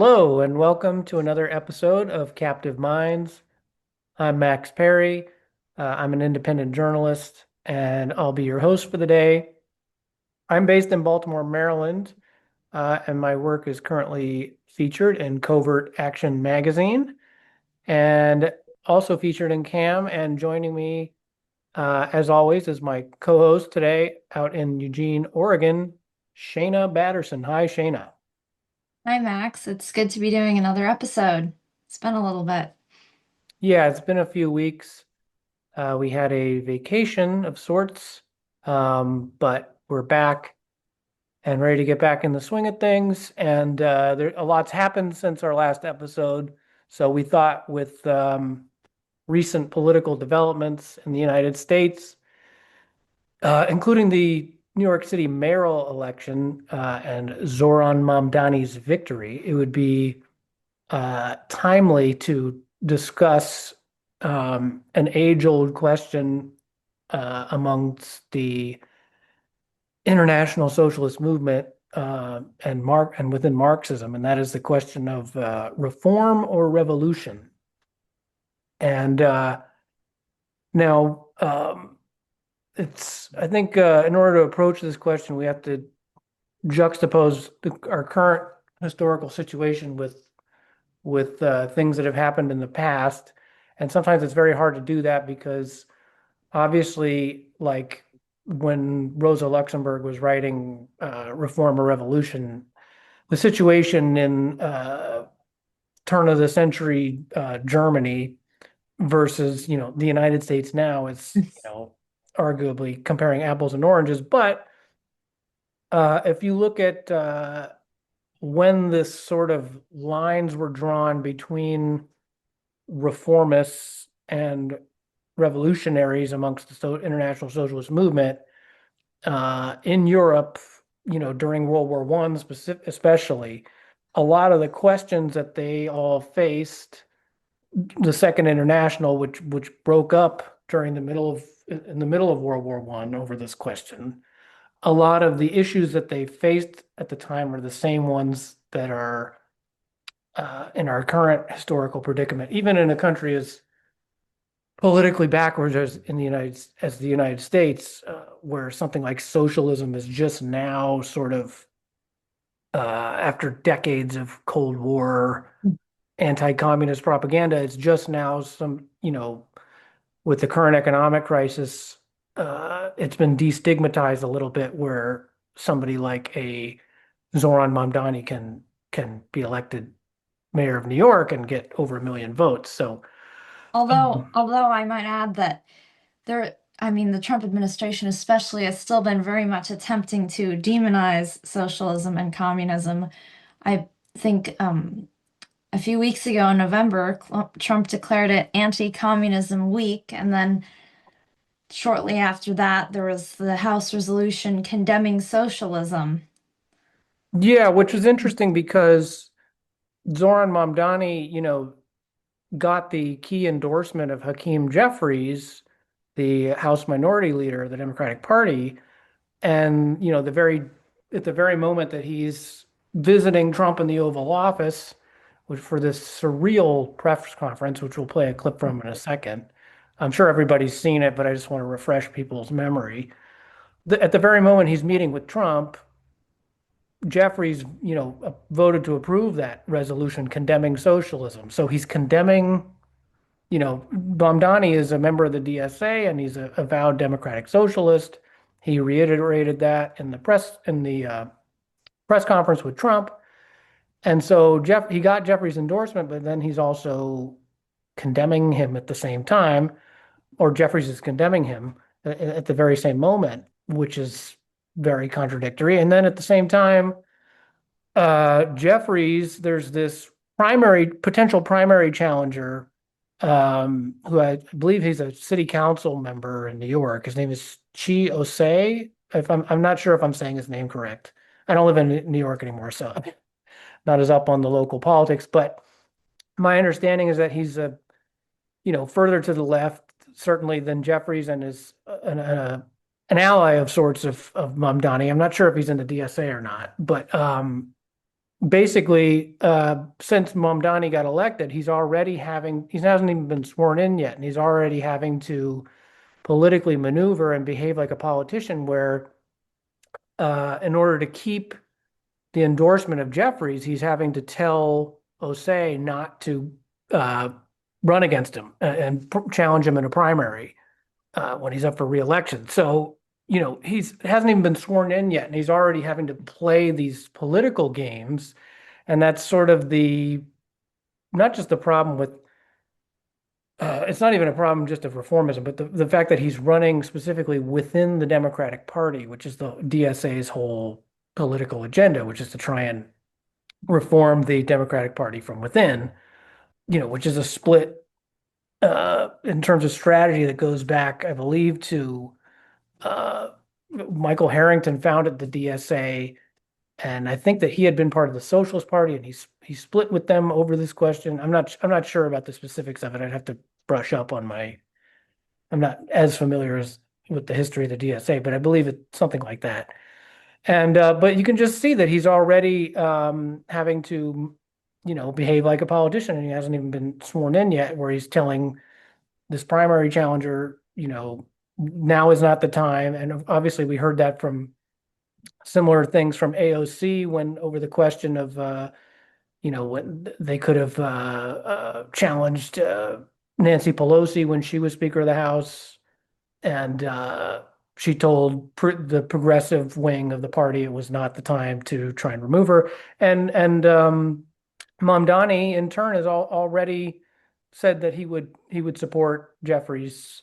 Hello, and welcome to another episode of Captive Minds. I'm Max Perry. I'm an independent journalist, and I'll be your host for the day. I'm based in Baltimore, Maryland, and my work is currently featured in Covert Action magazine and also featured in CAM. And joining me, as always, is my co-host today out in Eugene, Oregon, Shaenah Batterson. Hi, Shaenah. Hi, Max. It's good to be doing another episode. It's been a little bit. Yeah, it's been a few weeks. We had a vacation of sorts, but we're back and ready to get back in the swing of things. And there a lot's happened since our last episode. So we thought with recent political developments in the United States, including the New York City mayoral election and Zoran Mamdani's victory, it would be timely to discuss an age-old question amongst the international socialist movement and within Marxism, and that is the question of reform or revolution. And now, it's I think in order to approach this question, we have to juxtapose our current historical situation with things that have happened in the past. And sometimes it's very hard to do that because obviously, like when Rosa Luxemburg was writing Reform or Revolution, the situation in turn of the century Germany versus, the United States now is, arguably comparing apples and oranges. But if you look at when this sort of lines were drawn between reformists and revolutionaries amongst the international socialist movement in Europe, during World War One, especially, a lot of the questions that they all faced, the Second International, which broke up during the middle of in the middle of World War One over this question, a lot of the issues that they faced at the time are the same ones that are in our current historical predicament, even in a country as politically backwards as the United States, where something like socialism is just now sort of after decades of Cold War anti-communist propaganda, it's just now with the current economic crisis, it's been destigmatized a little bit where somebody like a Zoran Mamdani can be elected mayor of New York and get over 1 million votes. So Although I might add that the Trump administration especially has still been very much attempting to demonize socialism and communism. I think a few weeks ago in November, Trump declared it Anti-Communism Week, and then shortly after that, there was the House resolution condemning socialism. yeah, which is interesting because Zoran Mamdani, got the key endorsement of Hakeem Jeffries, the House Minority Leader of the Democratic Party, and at the very moment that he's visiting Trump in the Oval Office, which for this surreal press conference, which we'll play a clip from in a second. I'm sure everybody's seen it, but I just want to refresh people's memory. At the very moment he's meeting with Trump, Jeffries, voted to approve that resolution condemning socialism. So he's condemning, Bomdani is a member of the DSA and he's a avowed democratic socialist. He reiterated that in the press conference with Trump. And so he got Jeffries' endorsement, but then he's also condemning him at the same time, or Jeffries is condemning him at the very same moment, which is very contradictory. And then at the same time, Jeffries, there's this potential primary challenger, who I believe he's a city council member in New York. His name is Chi Osei. If I'm not sure if I'm saying his name correct. I don't live in New York anymore, so I'm not as up on the local politics. But my understanding is that he's further to the left, certainly than Jeffries, and is an ally of sorts of Mamdani. I'm not sure if he's in the DSA or not, but basically, since Mamdani got elected, he hasn't even been sworn in yet, and he's already having to politically maneuver and behave like a politician where, in order to keep the endorsement of Jeffries, he's having to tell Osei not to uh, run against him and challenge him in a primary when he's up for reelection. So, he's hasn't even been sworn in yet, and he's already having to play these political games. And that's sort of not just the problem with, it's not even a problem just of reformism, but the fact that he's running specifically within the Democratic Party, which is the DSA's whole political agenda, which is to try and reform the Democratic Party from within, which is a split in terms of strategy that goes back, I believe, to uh, Michael Harrington founded the DSA, and I think that he had been part of the Socialist Party, and he split with them over this question. I'm not sure about the specifics of it. I'd have to brush up on my. I'm not as familiar as with the history of the DSA, but I believe it's something like that. And but you can just see that he's already having to, behave like a politician, and he hasn't even been sworn in yet, where he's telling this primary challenger, now is not the time. And obviously, we heard that from similar things from AOC when over the question of, when they could have challenged Nancy Pelosi when she was Speaker of the House, and she told the progressive wing of the party it was not the time to try and remove her. And Mamdani, in turn, has already said that he would support Jeffries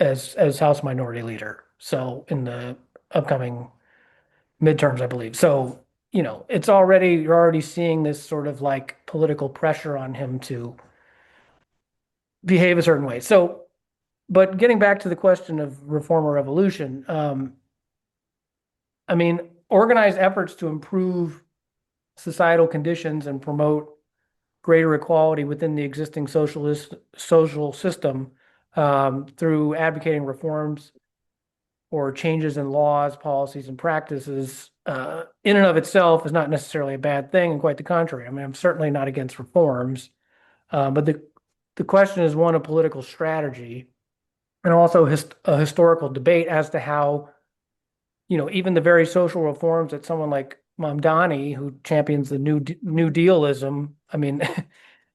as House Minority Leader. So in the upcoming midterms, I believe. So you're already seeing this sort of like political pressure on him to behave a certain way. So, but getting back to the question of reform or revolution, I mean, organized efforts to improve societal conditions and promote greater equality within the existing social system through advocating reforms or changes in laws, policies, and practices in and of itself is not necessarily a bad thing, and quite the contrary. I mean, I'm certainly not against reforms, but the question is one of political strategy and also a historical debate as to how, even the very social reforms that someone like Mamdani, who champions the New Dealism, I mean,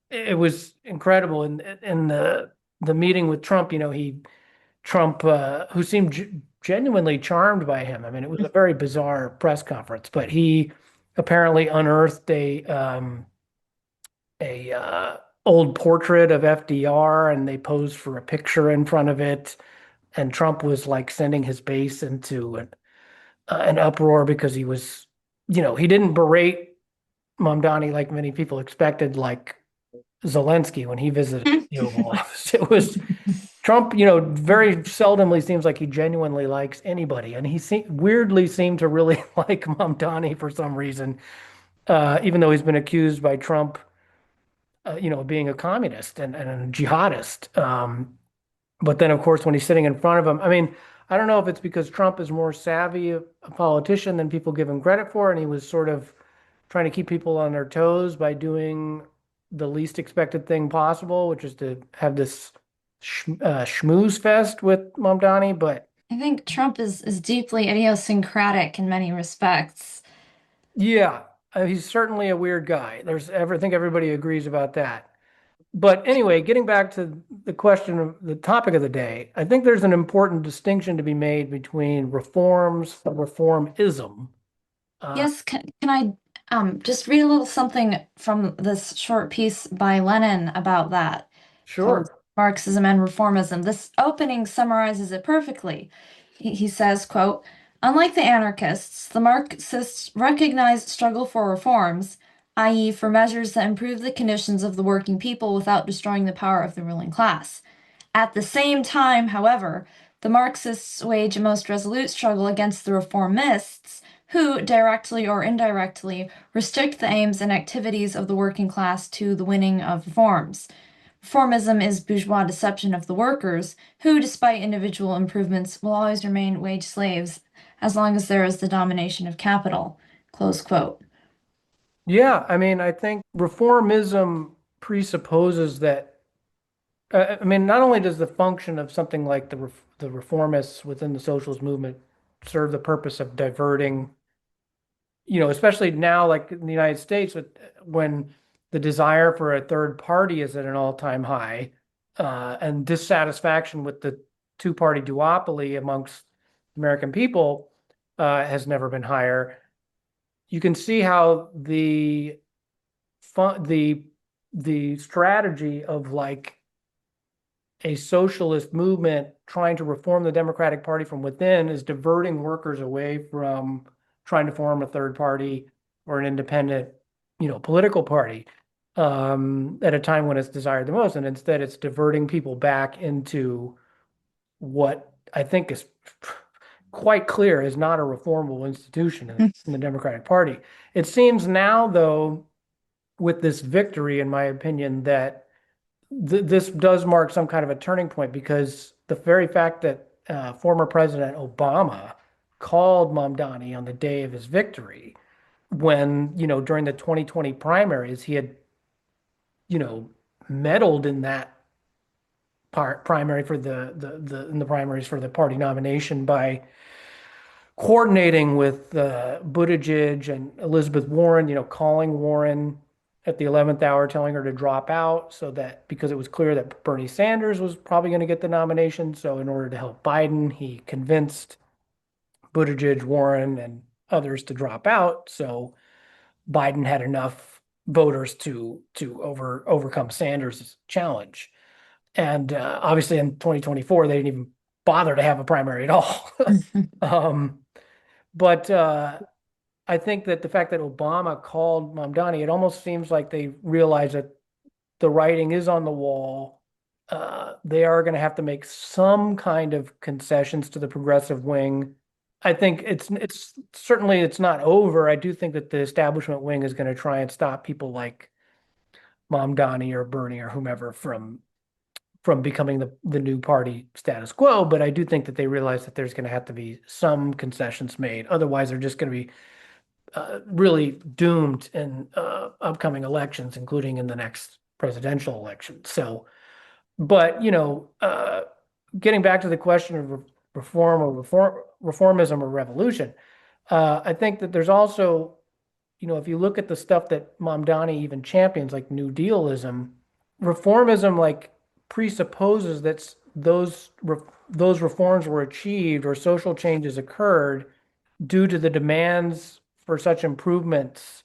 it was incredible in the meeting with Trump. Trump, who seemed genuinely charmed by him. I mean, it was a very bizarre press conference, but he apparently unearthed a old portrait of FDR, and they posed for a picture in front of it. And Trump was like sending his base into an uproar because he didn't berate Mamdani like many people expected, like Zelensky when he visited the Oval Office. It was Trump, very seldomly seems like he genuinely likes anybody, and he weirdly seemed to really like Mamdani for some reason, even though he's been accused by Trump, of being a communist and a jihadist. But then, of course, when he's sitting in front of him, I mean, I don't know if it's because Trump is more savvy a politician than people give him credit for, and he was sort of trying to keep people on their toes by doing the least expected thing possible, which is to have this schmooze fest with Mamdani. But I think Trump is deeply idiosyncratic in many respects. yeah, he's certainly a weird guy. I think everybody agrees about that. But anyway, getting back to the question of the topic of the day, I think there's an important distinction to be made between reforms and reformism. Yes, can I just read a little something from this short piece by Lenin about that, called Sure. Marxism and Reformism? This opening summarizes it perfectly. He says, quote, "Unlike the anarchists, the Marxists recognize struggle for reforms, i.e., for measures that improve the conditions of the working people without destroying the power of the ruling class. At the same time, however, the Marxists wage a most resolute struggle against the reformists, who, directly or indirectly, restrict the aims and activities of the working class to the winning of reforms. Reformism is bourgeois deception of the workers, who, despite individual improvements, will always remain wage slaves as long as there is the domination of capital." Close quote. Yeah, I mean, I think reformism presupposes that, I mean, not only does the function of something like the reformists within the socialist movement serve the purpose of diverting, especially now, like in the United States, when the desire for a third party is at an all-time high, and dissatisfaction with the two-party duopoly amongst American people has never been higher. You can see how fun, the strategy of like a socialist movement trying to reform the Democratic Party from within is diverting workers away from trying to form a third party or an independent, political party at a time when it's desired the most. And instead, it's diverting people back into what I think is quite clear is not a reformable institution in the Democratic Party. It seems now, though, with this victory, in my opinion, that this does mark some kind of a turning point because the very fact that former President Obama called Mamdani on the day of his victory, when, during the 2020 primaries, he had, you know, meddled in that primary for in the primaries for the party nomination by coordinating with Buttigieg and Elizabeth Warren, calling Warren at the 11th hour, telling her to drop out so that because it was clear that Bernie Sanders was probably going to get the nomination. So, in order to help Biden, he convinced Buttigieg, Warren, and others to drop out. So, Biden had enough voters to overcome Sanders' challenge. And obviously, in 2024, they didn't even bother to have a primary at all. um, but I think that the fact that Obama called Mamdani, it almost seems like they realize that the writing is on the wall. They are going to have to make some kind of concessions to the progressive wing. I think it's certainly it's not over. I do think that the establishment wing is going to try and stop people like Mamdani or Bernie or whomever from becoming the new party status quo. But I do think that they realize that there's going to have to be some concessions made. Otherwise, they're just going to be really doomed in upcoming elections, including in the next presidential election. So, but getting back to the question of reformism or revolution, I think that there's also, if you look at the stuff that Mamdani even champions, like New Dealism, reformism like presupposes that those reforms were achieved or social changes occurred due to the demands for such improvements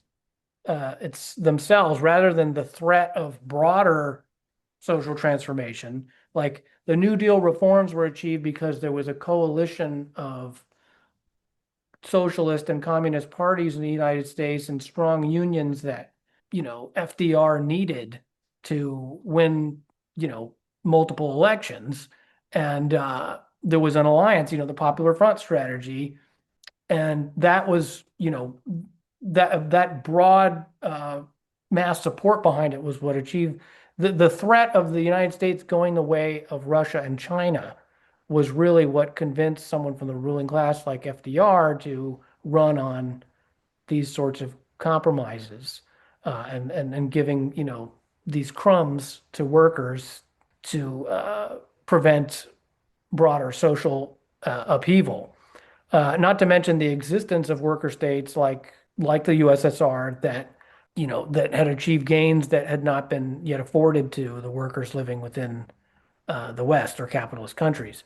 it's themselves rather than the threat of broader social transformation. Like the New Deal reforms were achieved because there was a coalition of socialist and communist parties in the United States and strong unions that, FDR needed to win, multiple elections. And there was an alliance, the Popular Front strategy, and that was, that broad mass support behind it was what achieved the threat of the United States going the way of Russia and China was really what convinced someone from the ruling class like FDR to run on these sorts of compromises and giving these crumbs to workers to prevent broader social upheaval. Not to mention the existence of worker states like the USSR that that had achieved gains that had not been yet afforded to the workers living within the West or capitalist countries.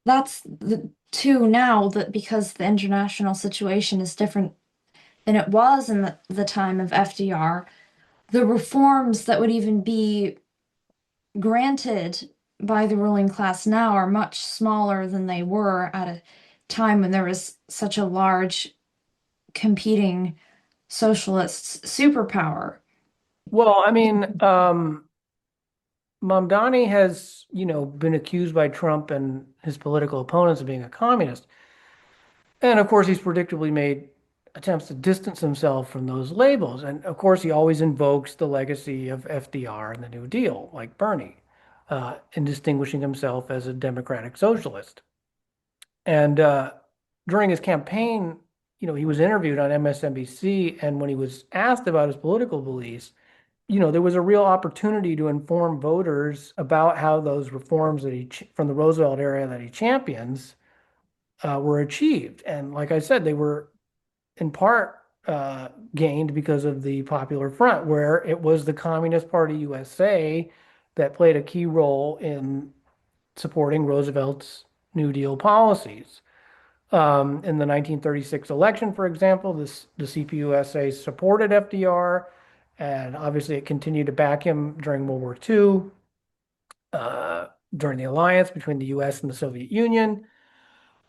That's the two now that because the international situation is different than it was in the time of FDR, the reforms that would even be granted by the ruling class now are much smaller than they were at a time when there was such a large competing socialist superpower. Well, I mean, Mamdani has, been accused by Trump and his political opponents of being a communist. And of course, he's predictably made attempts to distance himself from those labels. And of course, he always invokes the legacy of FDR and the New Deal, like Bernie, in distinguishing himself as a democratic socialist. And during his campaign, he was interviewed on MSNBC, and when he was asked about his political beliefs, there was a real opportunity to inform voters about how those reforms that from the Roosevelt era that he champions were achieved. And like I said, they were in part gained because of the Popular Front, where it was the Communist Party USA that played a key role in supporting Roosevelt's New Deal policies. In the 1936 election, for example, the CPUSA supported FDR, and obviously it continued to back him during World War II, during the alliance between the US and the Soviet Union.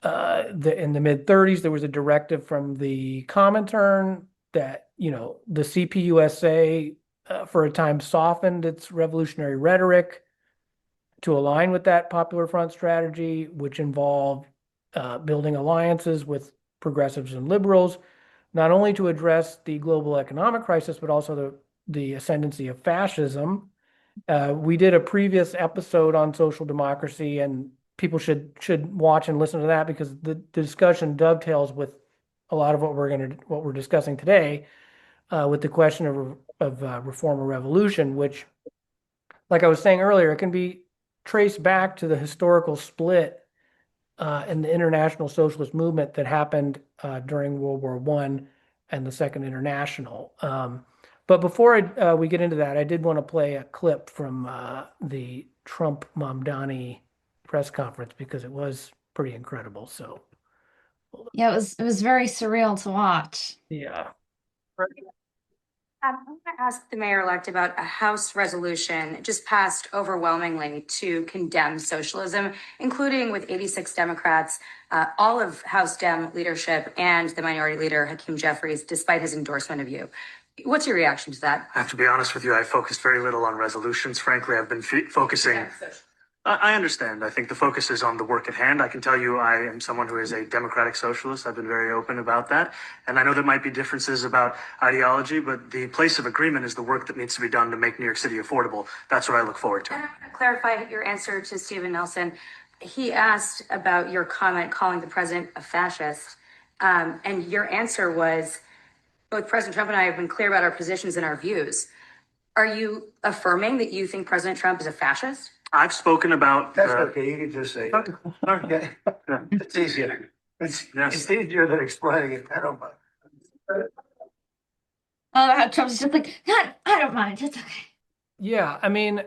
In the mid 30s, there was a directive from the Comintern that, the CPUSA for a time softened its revolutionary rhetoric to align with that Popular Front strategy, which involved building alliances with progressives and liberals, not only to address the global economic crisis, but also the ascendancy of fascism. We did a previous episode on social democracy, and people should watch and listen to that because the discussion dovetails with a lot of what we're discussing today, with the question of reform or revolution, which, like I was saying earlier, it can be traced back to the historical split in the international socialist movement that happened during World War I and the Second International. But before we get into that, I did want to play a clip from the Trump-Mamdani press conference because it was pretty incredible. So, Yeah, it was very surreal to watch. yeah. I want to ask the mayor-elect about a House resolution just passed overwhelmingly to condemn socialism, including with 86 Democrats, all of House Dem leadership, and the Minority Leader, Hakeem Jeffries, despite his endorsement of you. What's your reaction to that? I have to be honest with you, I focused very little on resolutions. Frankly, I've been focusing. I understand. I think the focus is on the work at hand. I can tell you I am someone who is a democratic socialist. I've been very open about that. And I know there might be differences about ideology, but the place of agreement is the work that needs to be done to make New York City affordable. That's what I look forward to. And I want to clarify your answer to Stephen Nelson. He asked about your comment calling the president a fascist. And your answer was, both President Trump and I have been clear about our positions and our views. Are you affirming that you think President Trump is a fascist? I've spoken about. That's okay. You can just say it. Okay. It's easier. It's easier than explaining it. I don't mind. Oh, Trump's just like, God, I don't mind. It's okay. Yeah, I mean,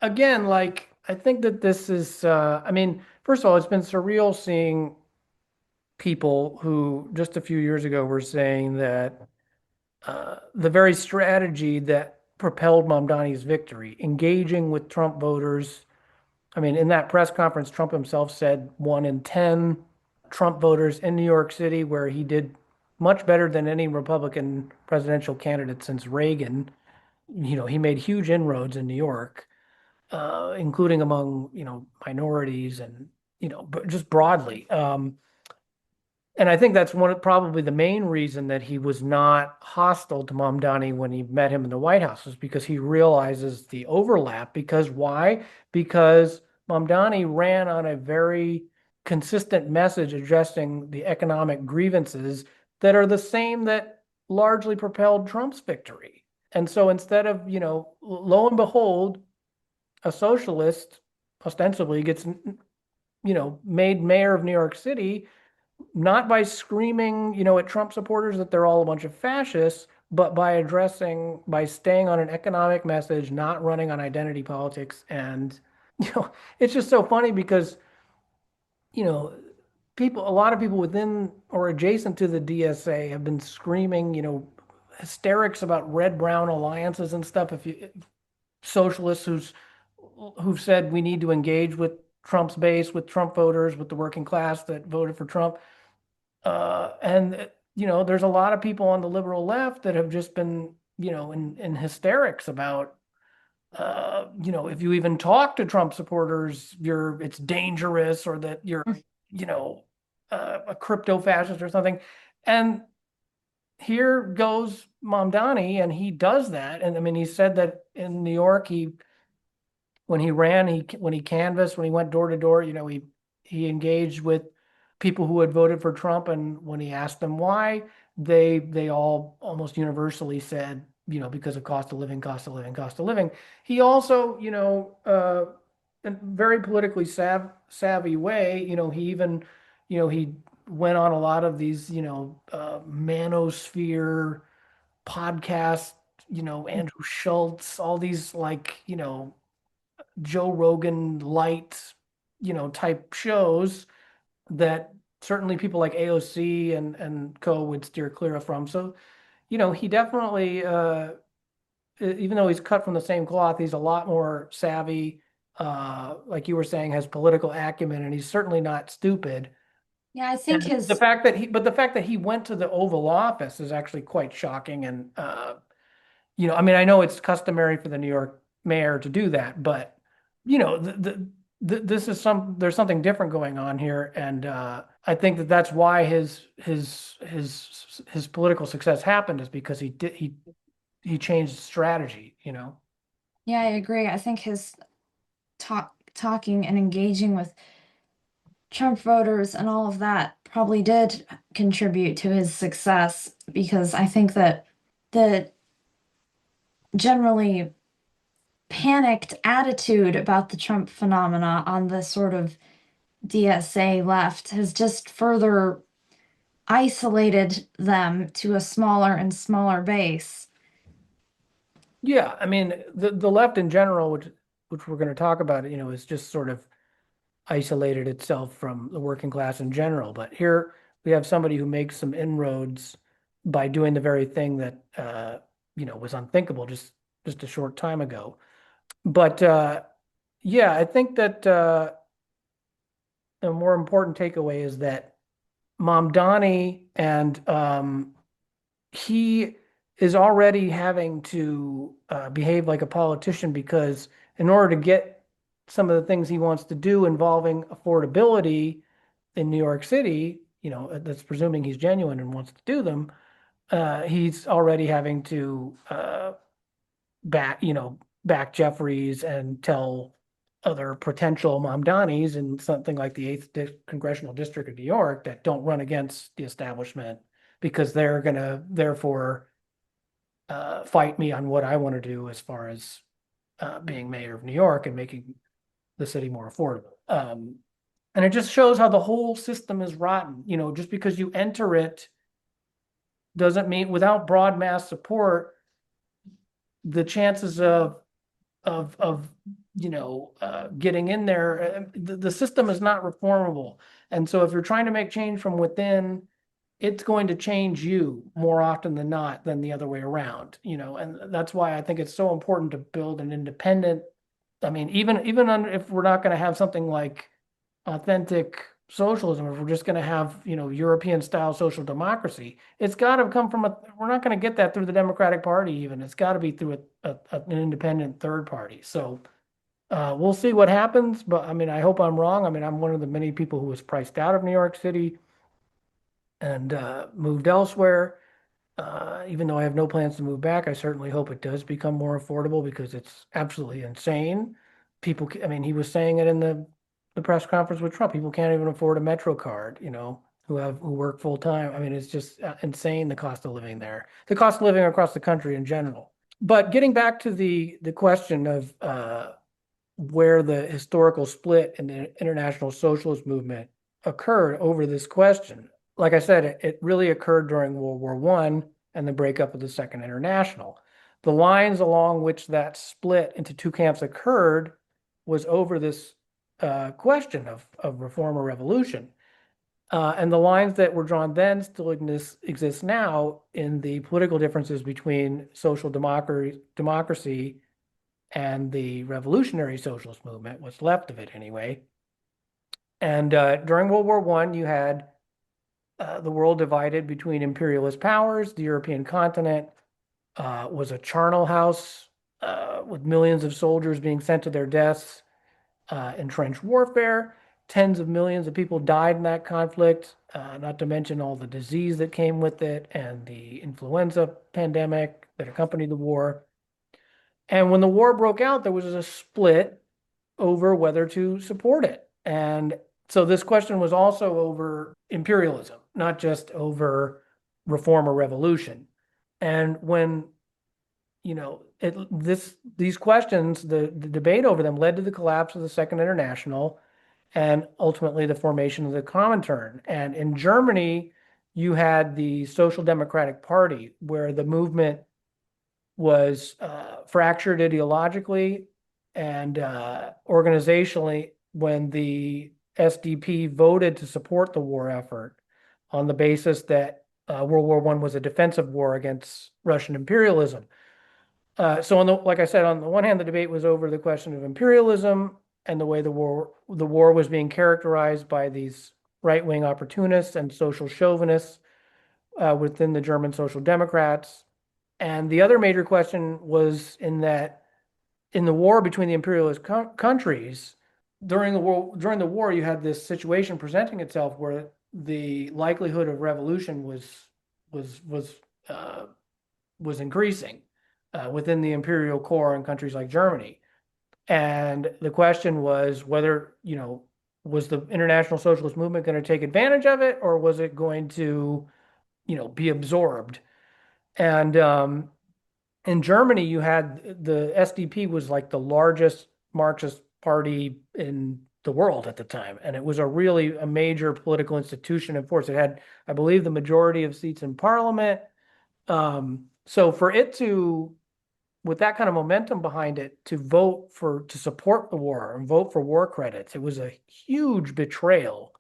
again, like, I think that this is, first of all, it's been surreal seeing people who just a few years ago were saying that the very strategy that propelled Mamdani's victory, engaging with Trump voters. I mean, in that press conference, Trump himself said 1 in 10 Trump voters in New York City, where he did much better than any Republican presidential candidate since Reagan. He made huge inroads in New York, including among, minorities and, but just broadly. And I think that's probably the main reason that he was not hostile to Mamdani when he met him in the White House, was because he realizes the overlap. Because why? Because Mamdani ran on a very consistent message addressing the economic grievances that are the same that largely propelled Trump's victory. And so instead of, lo and behold, a socialist ostensibly gets, made mayor of New York City, not by screaming, at Trump supporters that they're all a bunch of fascists, but by staying on an economic message, not running on identity politics. And, it's just so funny because, a lot of people within or adjacent to the DSA have been screaming, hysterics about red-brown alliances and stuff. Socialists who've said we need to engage with Trump's base, with Trump voters, with the working class that voted for Trump. And there's a lot of people on the liberal left that have just been, in hysterics about, if you even talk to Trump supporters, it's dangerous, or that you're, a crypto fascist or something. And here goes Mamdani, and he does that. And I mean, he said that in New York, when he canvassed, when he went door to door, he engaged with people who had voted for Trump, and when he asked them why, they all almost universally said, because of cost of living, cost of living, cost of living. He also, in a very politically savvy way, he even, he went on a lot of these, manosphere podcasts, Andrew Schultz, all these like, Joe Rogan light, type shows that certainly people like AOC and co would steer clear from. So, he definitely, even though he's cut from the same cloth, he's a lot more savvy, like you were saying, has political acumen, and he's certainly not stupid. Yeah, I think And the his fact that he went to the Oval Office is actually quite shocking. And, I mean, I know it's customary for the New York mayor to do that, but, this is there's something different going on here. And, I think that that's why his political success happened, is because he changed strategy. yeah, I agree. I think his talking and engaging with Trump voters and all of that probably did contribute to his success, because I think that the generally panicked attitude about the Trump phenomena on the sort of DSA left has just further isolated them to a smaller and smaller base. Yeah, I mean, the left in general, which we're going to talk about, is just sort of isolated itself from the working class in general. But here we have somebody who makes some inroads by doing the very thing that was unthinkable just a short time ago. But yeah, I think that the more important takeaway is that Mamdani and he is already having to behave like a politician, because in order to get some of the things he wants to do involving affordability in New York City, that's presuming he's genuine and wants to do them, he's already having to back Jeffries and tell other potential Mamdanis in something like the 8th Congressional District of New York that don't run against the establishment, because they're going to therefore fight me on what I want to do as far as being mayor of New York and making the city more affordable. And it just shows how the whole system is rotten. Just because you enter it doesn't mean, without broad mass support, the chances of getting in there, the system is not reformable. And so if you're trying to make change from within, it's going to change you more often than not than the other way around, and that's why I think it's so important to build an independent. I mean, even if we're not going to have something like authentic socialism, if we're just going to have, European style social democracy, it's got to come from we're not going to get that through the Democratic Party. Even it's got to be through an independent third party. So we'll see what happens, but I mean, I hope I'm wrong. I mean, I'm one of the many people who was priced out of New York City and moved elsewhere. Even though I have no plans to move back, I certainly hope it does become more affordable, because it's absolutely insane. People, I mean, he was saying it in the press conference with Trump. People can't even afford a Metro card, who work full time. I mean, it's just insane, the cost of living there, the cost of living across the country in general. But getting back to the question of where the historical split in the international socialist movement occurred over this question. Like I said, it really occurred during World War I and the breakup of the Second International. The lines along which that split into two camps occurred was over this question of reform or revolution. And the lines that were drawn then still exist now in the political differences between social democracy and the revolutionary socialist movement, what's left of it anyway. And during World War I, you had the world divided between imperialist powers. The European continent was a charnel house with millions of soldiers being sent to their deaths in trench warfare. Tens of millions of people died in that conflict, not to mention all the disease that came with it and the influenza pandemic that accompanied the war. And when the war broke out, there was a split over whether to support it. And So this question was also over imperialism, not just over reform or revolution. And when, these questions, the debate over them led to the collapse of the Second International and ultimately the formation of the Comintern. And in Germany, you had the Social Democratic Party, where the movement was fractured ideologically and organizationally when the SDP voted to support the war effort on the basis that World War I was a defensive war against Russian imperialism. So like I said, on the one hand, the debate was over the question of imperialism and the way the war was being characterized by these right-wing opportunists and social chauvinists within the German Social Democrats. And the other major question was in the war between the imperialist countries, during the war, you had this situation presenting itself where the likelihood of revolution was increasing within the imperial core in countries like Germany. And the question was whether, was the international socialist movement going to take advantage of it, or was it going to, be absorbed? And in Germany, you had the SDP was like the largest Marxist party in the world at the time. And it was a major political institution and force. It had, I believe, the majority of seats in parliament. So for it to, with that kind of momentum behind it, to support the war and vote for war credits, it was a huge betrayal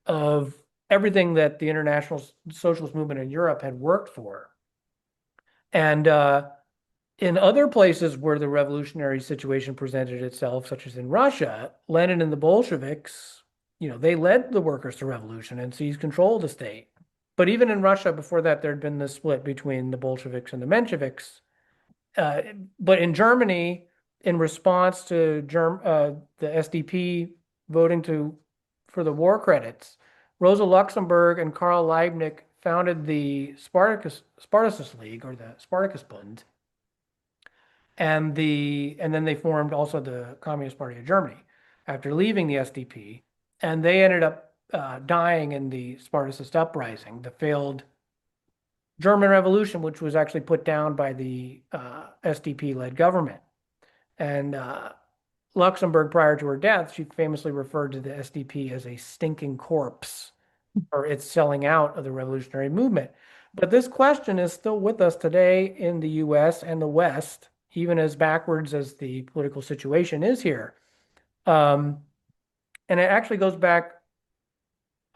of everything that the international socialist movement in Europe had worked for. And in other places where the revolutionary situation presented itself, such as in Russia, Lenin and the Bolsheviks, they led the workers to revolution and seized control of the state. But even in Russia, before that, there'd been this split between the Bolsheviks and the Mensheviks. But in Germany, in response to the SDP voting for the war credits, Rosa Luxemburg and Karl Liebknecht founded the Spartacus League, or the Spartacus Bund, and then they formed also the Communist Party of Germany after leaving the SDP, and they ended up dying in the Spartacist uprising, the failed German Revolution, which was actually put down by the SDP-led government. And Luxemburg, prior to her death, she famously referred to the SDP as a stinking corpse, or its selling out of the revolutionary movement. But this question is still with us today in the US and the West, even as backwards as the political situation is here. And it actually goes back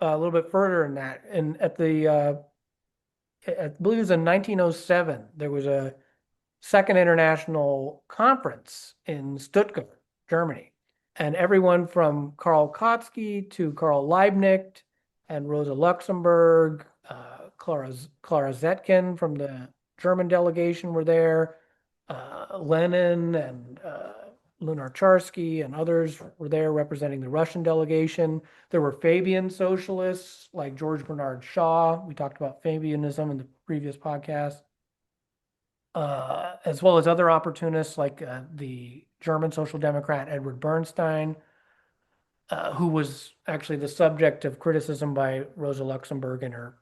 a little bit further than that. And I believe it was in 1907, there was a Second International Conference in Stuttgart, Germany. And everyone from Karl Kautsky to Karl Liebknecht and Rosa Luxemburg, Clara Zetkin from the German delegation were there. Lenin and Lunarcharsky and others were there representing the Russian delegation. There were Fabian socialists like George Bernard Shaw. We talked about Fabianism in the previous podcast. As well as other opportunists like the German Social Democrat Edward Bernstein, who was actually the subject of criticism by Rosa Luxemburg in her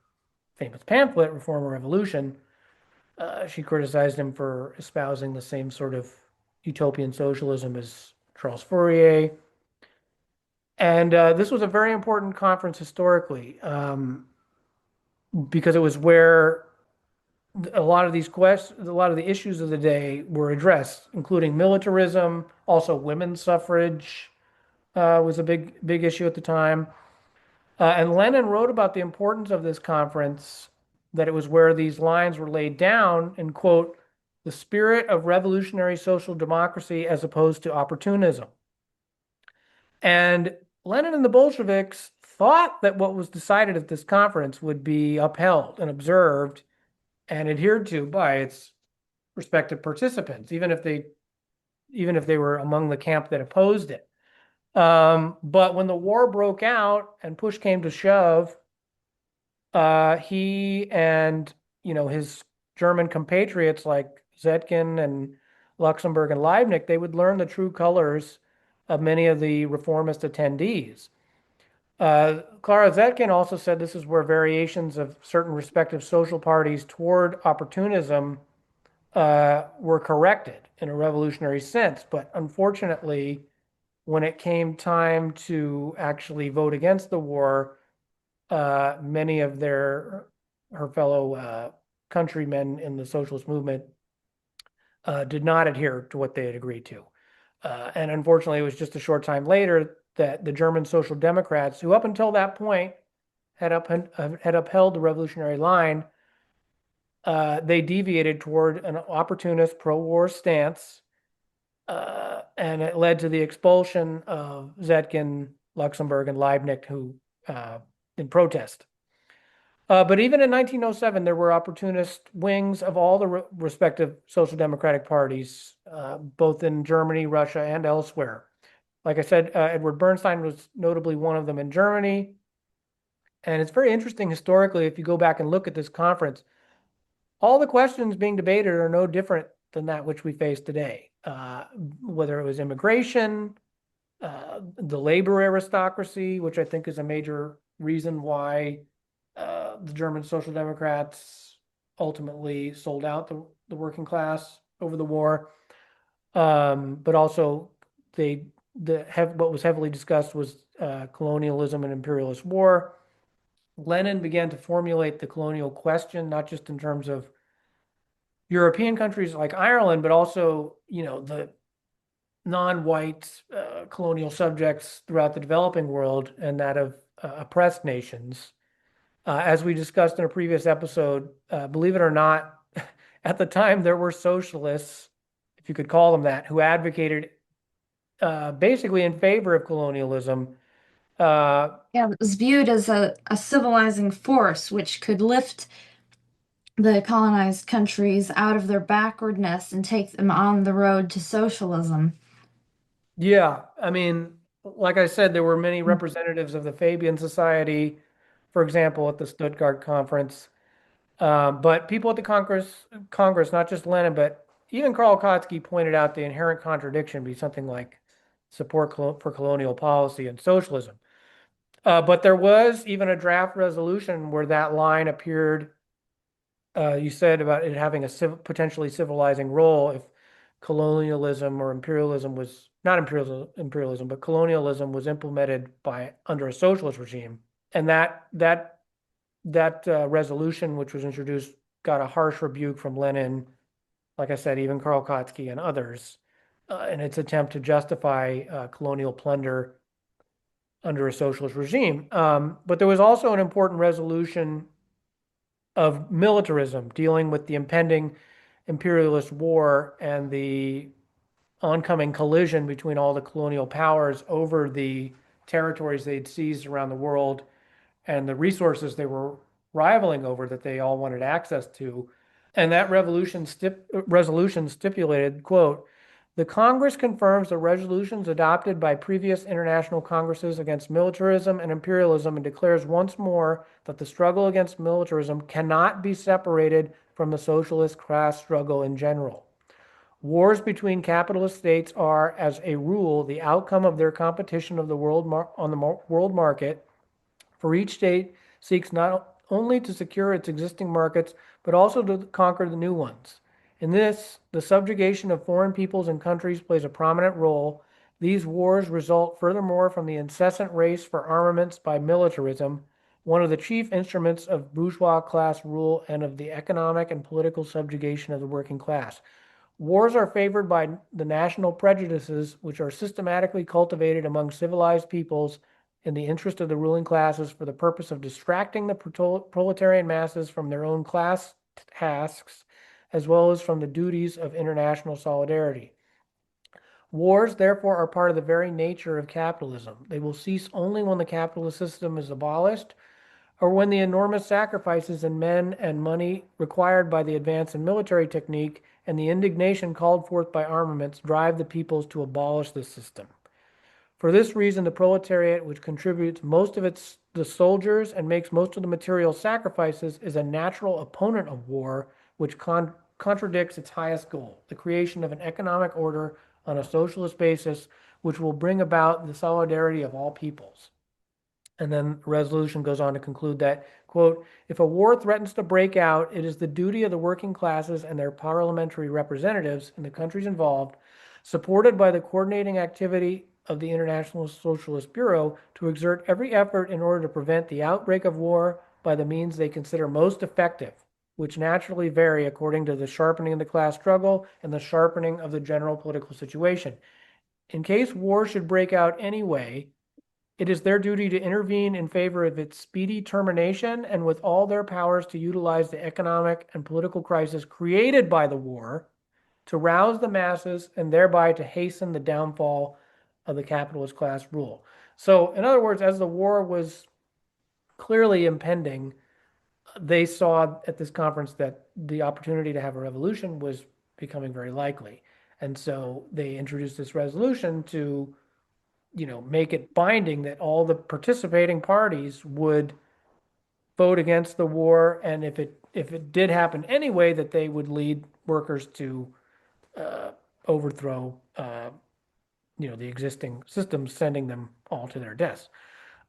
famous pamphlet, Reform or Revolution. She criticized him for espousing the same sort of utopian socialism as Charles Fourier. And this was a very important conference historically, because it was where a lot of the issues of the day were addressed, including militarism, also women's suffrage was a big issue at the time. And Lenin wrote about the importance of this conference, that it was where these lines were laid down in, quote, the spirit of revolutionary social democracy as opposed to opportunism. And Lenin and the Bolsheviks thought that what was decided at this conference would be upheld and observed and adhered to by its respective participants, even if they were among the camp that opposed it. But when the war broke out and push came to shove, he and his German compatriots like Zetkin and Luxemburg and Liebknecht, they would learn the true colors of many of the reformist attendees. Clara Zetkin also said this is where variations of certain respective social parties toward opportunism were corrected in a revolutionary sense. But unfortunately, when it came time to actually vote against the war, many of her fellow countrymen in the socialist movement did not adhere to what they had agreed to. And unfortunately, it was just a short time later that the German Social Democrats, who up until that point had upheld the revolutionary line, they deviated toward an opportunist pro-war stance, and it led to the expulsion of Zetkin, Luxemburg, and Liebknecht, who in protest. But even in 1907, there were opportunist wings of all the respective social democratic parties, both in Germany, Russia, and elsewhere. Like I said, Edward Bernstein was notably one of them in Germany. And it's very interesting historically, if you go back and look at this conference, all the questions being debated are no different than that which we face today. Whether it was immigration, the labor aristocracy, which I think is a major reason why the German Social Democrats ultimately sold out the working class over the war. But also what was heavily discussed was colonialism and imperialist war. Lenin began to formulate the colonial question, not just in terms of European countries like Ireland, but also, the non-white colonial subjects throughout the developing world and that of oppressed nations. As we discussed in a previous episode, believe it or not, at the time there were socialists, if you could call them that, who advocated basically in favor of colonialism. Yeah, it was viewed as a civilizing force which could lift the colonized countries out of their backwardness and take them on the road to socialism. Yeah, I mean, like I said, there were many representatives of the Fabian Society, for example, at the Stuttgart conference. But people at the Congress, not just Lenin, but even Karl Kautsky pointed out the inherent contradiction be something like support for colonial policy and socialism. But there was even a draft resolution where that line appeared. You said about it having a potentially civilizing role if colonialism or imperialism was not imperialism, but colonialism was implemented under a socialist regime, and that resolution, which was introduced, got a harsh rebuke from Lenin, like I said, even Karl Kautsky and others, in its attempt to justify colonial plunder under a socialist regime. But there was also an important resolution of militarism dealing with the impending imperialist war and the oncoming collision between all the colonial powers over the territories they'd seized around the world and the resources they were rivaling over that they all wanted access to. And that resolution stipulated, quote, "The Congress confirms the resolutions adopted by previous international congresses against militarism and imperialism and declares once more that the struggle against militarism cannot be separated from the socialist class struggle in general. Wars between capitalist states are, as a rule, the outcome of their competition of the on the world market, for each state seeks not only to secure its existing markets, but also to conquer the new ones. In this, the subjugation of foreign peoples and countries plays a prominent role. These wars result furthermore from the incessant race for armaments by militarism, one of the chief instruments of bourgeois class rule and of the economic and political subjugation of the working class. Wars are favored by the national prejudices which are systematically cultivated among civilized peoples in the interest of the ruling classes for the purpose of distracting the proletarian masses from their own class tasks, as well as from the duties of international solidarity. Wars, therefore, are part of the very nature of capitalism. They will cease only when the capitalist system is abolished, or when the enormous sacrifices in men and money required by the advance in military technique and the indignation called forth by armaments drive the peoples to abolish the system. For this reason, the proletariat, which contributes most of the soldiers and makes most of the material sacrifices, is a natural opponent of war, which contradicts its highest goal, the creation of an economic order on a socialist basis, which will bring about the solidarity of all peoples." And then the resolution goes on to conclude that, quote, if a war threatens to break out, it is the duty of the working classes and their parliamentary representatives in the countries involved, supported by the coordinating activity of the International Socialist Bureau, to exert every effort in order to prevent the outbreak of war by the means they consider most effective, which naturally vary according to the sharpening of the class struggle and the sharpening of the general political situation. In case war should break out anyway, it is their duty to intervene in favor of its speedy termination and with all their powers to utilize the economic and political crisis created by the war to rouse the masses and thereby to hasten the downfall of the capitalist class rule. So, in other words, as the war was clearly impending, they saw at this conference that the opportunity to have a revolution was becoming very likely. And so they introduced this resolution to, make it binding that all the participating parties would vote against the war, and if it did happen anyway, that they would lead workers to overthrow the existing systems, sending them all to their deaths.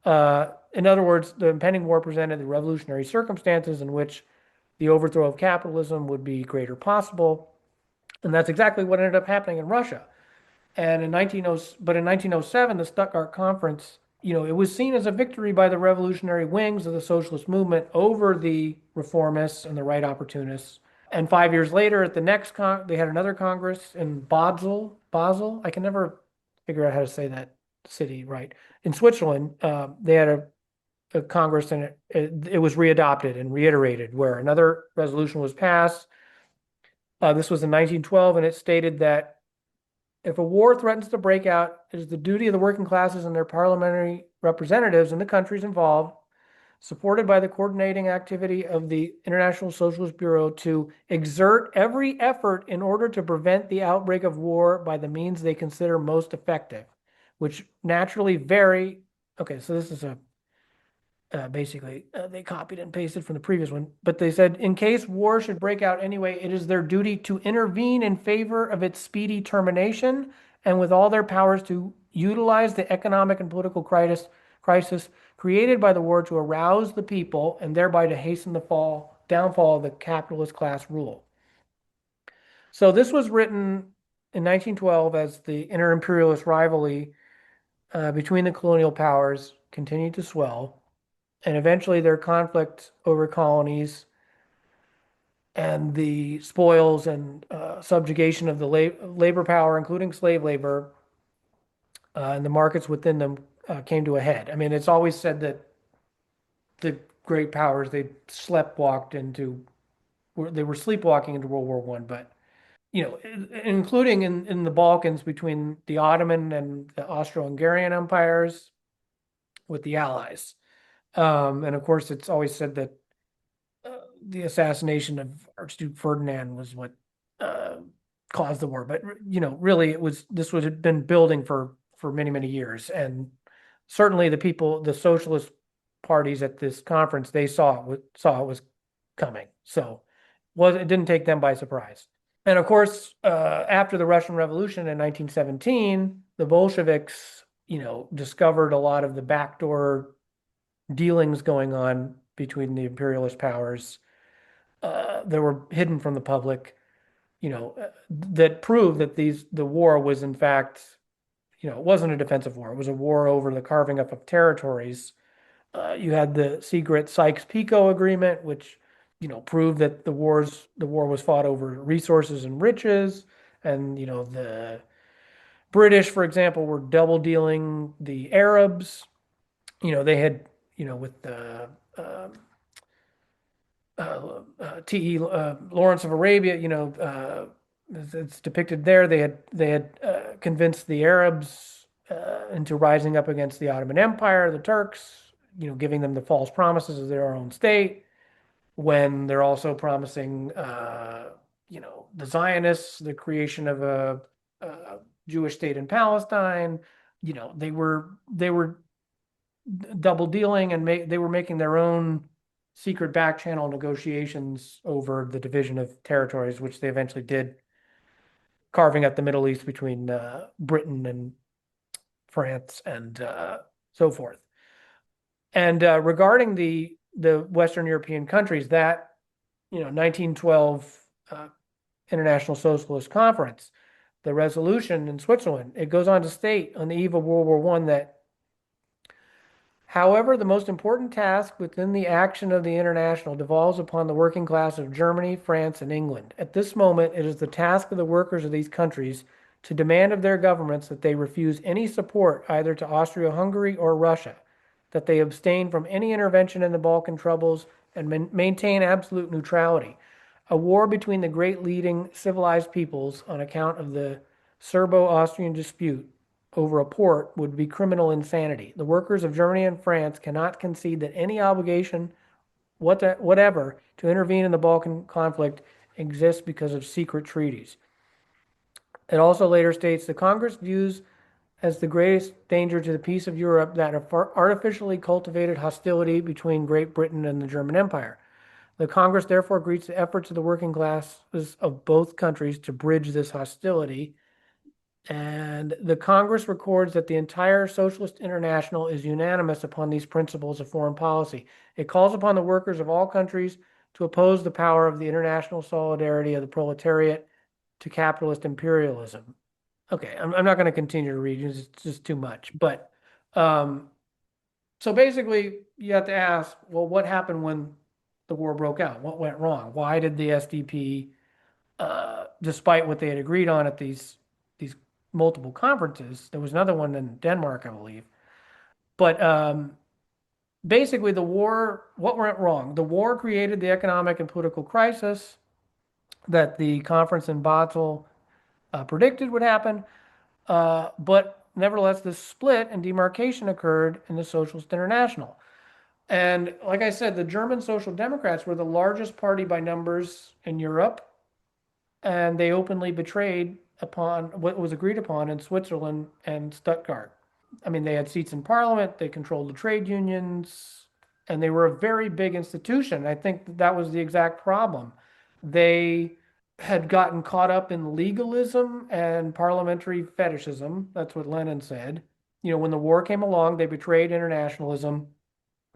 In other words, the impending war presented the revolutionary circumstances in which the overthrow of capitalism would be greater possible, and that's exactly what ended up happening in Russia. And in 1907, the Stuttgart Conference, it was seen as a victory by the revolutionary wings of the socialist movement over the reformists and the right opportunists. And 5 years later, at the next they had another Congress in Basel. I can never figure out how to say that city right. In Switzerland, they had a Congress, and it was readopted and reiterated, where another resolution was passed. This was in 1912, and it stated that if a war threatens to break out, it is the duty of the working classes and their parliamentary representatives in the countries involved, supported by the coordinating activity of the International Socialist Bureau, to exert every effort in order to prevent the outbreak of war by the means they consider most effective, which naturally vary. Okay, so this is basically, they copied and pasted from the previous one, but they said, in case war should break out anyway, it is their duty to intervene in favor of its speedy termination and with all their powers to utilize the economic and political crisis created by the war to arouse the people and thereby to hasten the downfall of the capitalist class rule. So this was written in 1912 as the inter-imperialist rivalry between the colonial powers continued to swell, and eventually their conflict over colonies and the spoils and subjugation of the labor power, including slave labor, and the markets within them came to a head. I mean, it's always said that the great powers, they were sleepwalking into World War One, but including in the Balkans between the Ottoman and the Austro-Hungarian empires with the Allies. And of course, it's always said that the assassination of Archduke Ferdinand was what caused the war. But really, this had been building for many, many years, and certainly the socialist parties at this conference, they saw it was coming. So it didn't take them by surprise. And of course, after the Russian Revolution in 1917, the Bolsheviks, discovered a lot of the backdoor dealings going on between the imperialist powers that were hidden from the public, that proved that the war was in fact, it wasn't a defensive war. It was a war over the carving up of territories. You had the secret Sykes-Picot Agreement, which proved that the war was fought over resources and riches, and the British, for example, were double dealing the Arabs. They had with the T.E. Lawrence of Arabia, it's depicted there. They had convinced the Arabs into rising up against the Ottoman Empire, the Turks, giving them the false promises of their own state, when they're also promising, the Zionists the creation of a Jewish state in Palestine. They were double dealing, and they were making their own secret back channel negotiations over the division of territories, which they eventually did, carving up the Middle East between Britain and France and so forth. And regarding the Western European countries, that 1912 International Socialist Conference, the resolution in Switzerland, it goes on to state on the eve of World War One that, however, the most important task within the action of the International devolves upon the working class of Germany, France, and England. At this moment, it is the task of the workers of these countries to demand of their governments that they refuse any support either to Austria-Hungary or Russia, that they abstain from any intervention in the Balkan troubles, and maintain absolute neutrality. A war between the great leading civilized peoples on account of the Serbo-Austrian dispute over a port would be criminal insanity. The workers of Germany and France cannot concede that any obligation whatever to intervene in the Balkan conflict exists because of secret treaties. It also later states the Congress views as the greatest danger to the peace of Europe that of artificially cultivated hostility between Great Britain and the German Empire. The Congress therefore greets the efforts of the working classes of both countries to bridge this hostility. And the Congress records that the entire Socialist International is unanimous upon these principles of foreign policy. It calls upon the workers of all countries to oppose the power of the international solidarity of the proletariat to capitalist imperialism. Okay, I'm not going to continue to read, it's just too much. But so basically, you have to ask, well, what happened when the war broke out? What went wrong? Why did the SDP, despite what they had agreed on at these multiple conferences, there was another one in Denmark, I believe. But basically, the war, what went wrong? The war created the economic and political crisis that the conference in Basel predicted would happen. But nevertheless, this split and demarcation occurred in the Socialist International. And like I said, the German Social Democrats were the largest party by numbers in Europe, and they openly betrayed upon what was agreed upon in Switzerland and Stuttgart. I mean, they had seats in parliament, they controlled the trade unions, and they were a very big institution. I think that was the exact problem. They had gotten caught up in legalism and parliamentary fetishism. That's what Lenin said. When the war came along, they betrayed internationalism.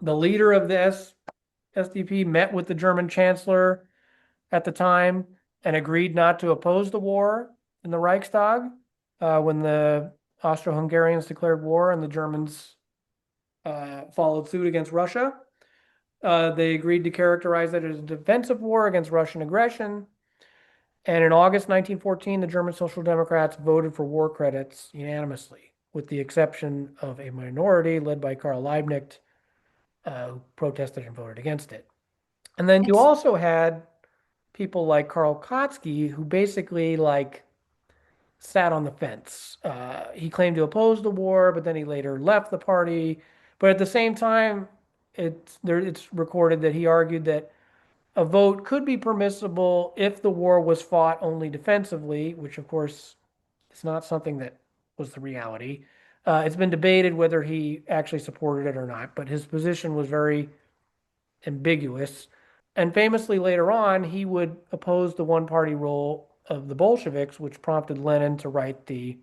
The leader of the SDP met with the German chancellor at the time and agreed not to oppose the war in the Reichstag when the Austro-Hungarians declared war and the Germans followed suit against Russia. They agreed to characterize it as a defensive war against Russian aggression. And in August 1914, the German Social Democrats voted for war credits unanimously, with the exception of a minority led by Karl Liebknecht, who protested and voted against it. And then you also had people like Karl Kautsky, who basically sat on the fence. He claimed to oppose the war, but then he later left the party. But at the same time, it's recorded that he argued that a vote could be permissible if the war was fought only defensively, which of course is not something that was the reality. It's been debated whether he actually supported it or not, but his position was very ambiguous. And famously later on, he would oppose the one-party rule of the Bolsheviks, which prompted Lenin to write the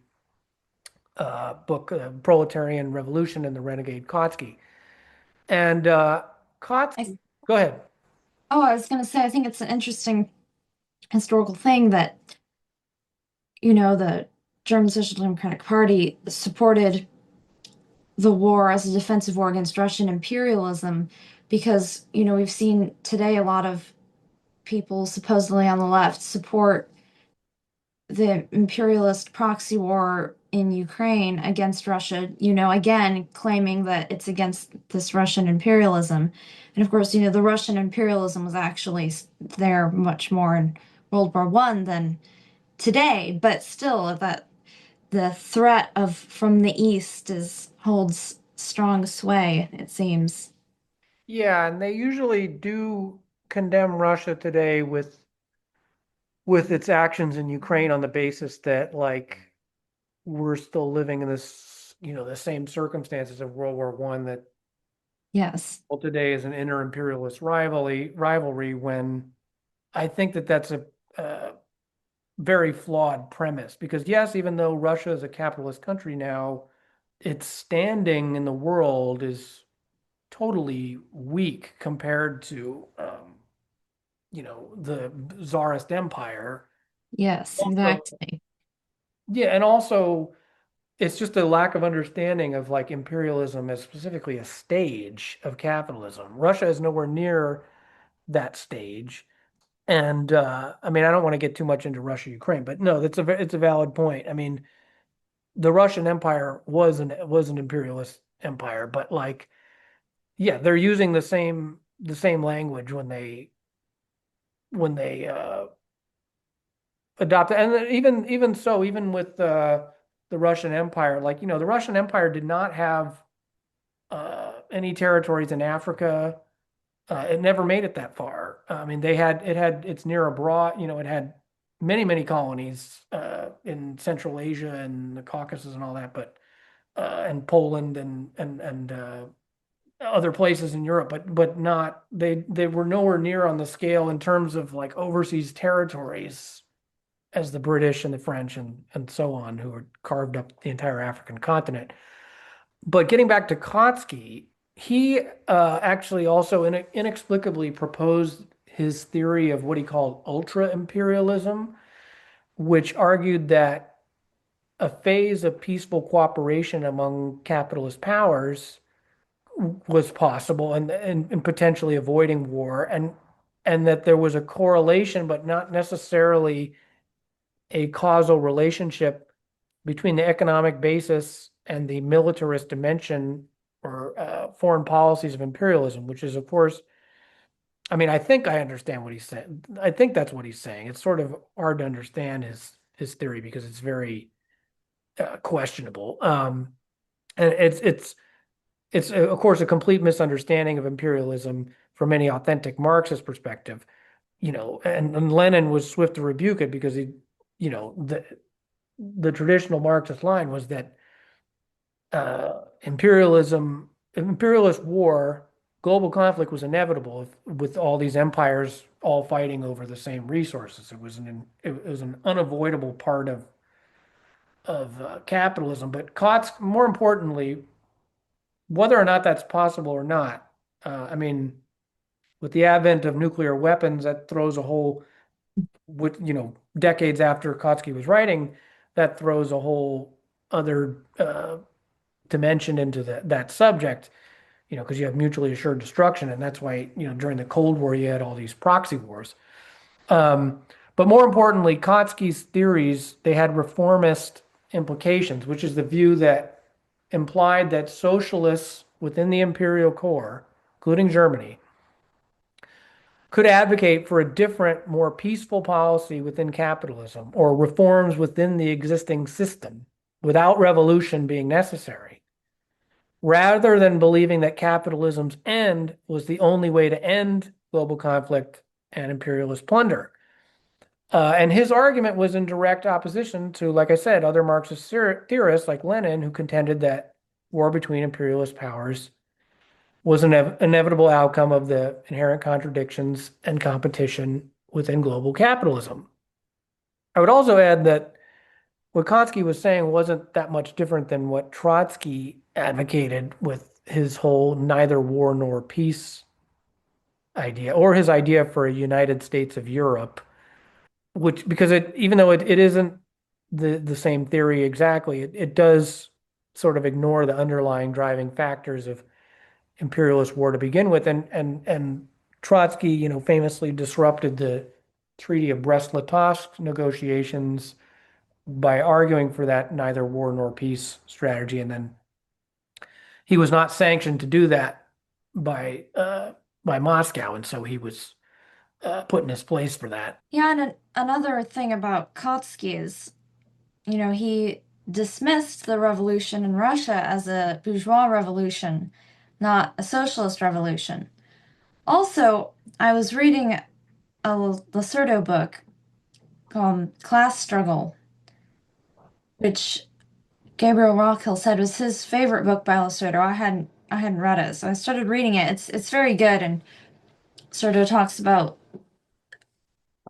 book Proletarian Revolution and the Renegade Kautsky. And Kautsky, go ahead. Oh, I was going to say, I think it's an interesting historical thing that, the German Social Democratic Party supported the war as a defensive war against Russian imperialism because, we've seen today a lot of people supposedly on the left support the imperialist proxy war in Ukraine against Russia, again, claiming that it's against this Russian imperialism. And of course, the Russian imperialism was actually there much more in World War I than today, but still that the threat from the East holds strong sway, it seems. Yeah, and they usually do condemn Russia today with its actions in Ukraine on the basis that we're still living in this, the same circumstances of World War One that Yes. well today is an inter-imperialist rivalry when I think that that's a very flawed premise because yes, even though Russia is a capitalist country now, its standing in the world is totally weak compared to, the Tsarist Empire. Yes, Also, exactly. yeah, and also it's just a lack of understanding of like imperialism as specifically a stage of capitalism. Russia is nowhere near that stage. And I mean, I don't want to get too much into Russia, Ukraine, but no, it's a valid point. I mean, the Russian Empire was an imperialist empire, but like, yeah, they're using the same language when they adopt it. And then even so, even with the Russian Empire, like the Russian Empire did not have any territories in Africa. It never made it that far. I mean, it's near abroad. It had many colonies in Central Asia and the Caucasus and all that, but and Poland and other places in Europe, but not they were nowhere near on the scale in terms of like overseas territories as the British and the French and so on, who had carved up the entire African continent. But getting back to Kautsky, he actually also inexplicably proposed his theory of what he called ultra imperialism, which argued that a phase of peaceful cooperation among capitalist powers was possible and potentially avoiding war, and that there was a correlation, but not necessarily a causal relationship between the economic basis and the militarist dimension or foreign policies of imperialism, which is, of course, I mean, I think I understand what he's saying. I think that's what he's saying. It's sort of hard to understand his theory because it's very questionable. And it's of course a complete misunderstanding of imperialism from any authentic Marxist perspective. And Lenin was swift to rebuke it because the traditional Marxist line was that imperialist war, global conflict was inevitable with all these empires all fighting over the same resources. It was an unavoidable part of capitalism. But more importantly, whether or not that's possible or not, I mean, with the advent of nuclear weapons, that throws a whole, with decades after Kautsky was writing, that throws a whole other dimension into that subject. Because you have mutually assured destruction, and that's why during the Cold War you had all these proxy wars. Um, but more importantly, Kautsky's theories, they had reformist implications, which is the view that implied that socialists within the imperial core, including Germany, could advocate for a different, more peaceful policy within capitalism or reforms within the existing system without revolution being necessary, rather than believing that capitalism's end was the only way to end global conflict and imperialist plunder. And his argument was in direct opposition to, like I said, other Marxist theorists like Lenin, who contended that war between imperialist powers was an inevitable outcome of the inherent contradictions and competition within global capitalism. I would also add that what Kautsky was saying wasn't that much different than what Trotsky advocated with his whole neither war nor peace idea, or his idea for a United States of Europe, which because even though it isn't the same theory exactly, it does sort of ignore the underlying driving factors of imperialist war to begin with. And Trotsky, famously disrupted the Treaty of Brest-Litovsk negotiations by arguing for that neither war nor peace strategy. And then he was not sanctioned to do that by Moscow, and so he was put in his place for that. Yeah, and another thing about Kautsky is, he dismissed the revolution in Russia as a bourgeois revolution, not a socialist revolution. Also, I was reading a Lacerdo book called Class Struggle, which Gabriel Rockhill said was his favorite book by Lacerdo. I hadn't read it, so I started reading it. It's very good, and sort of talks about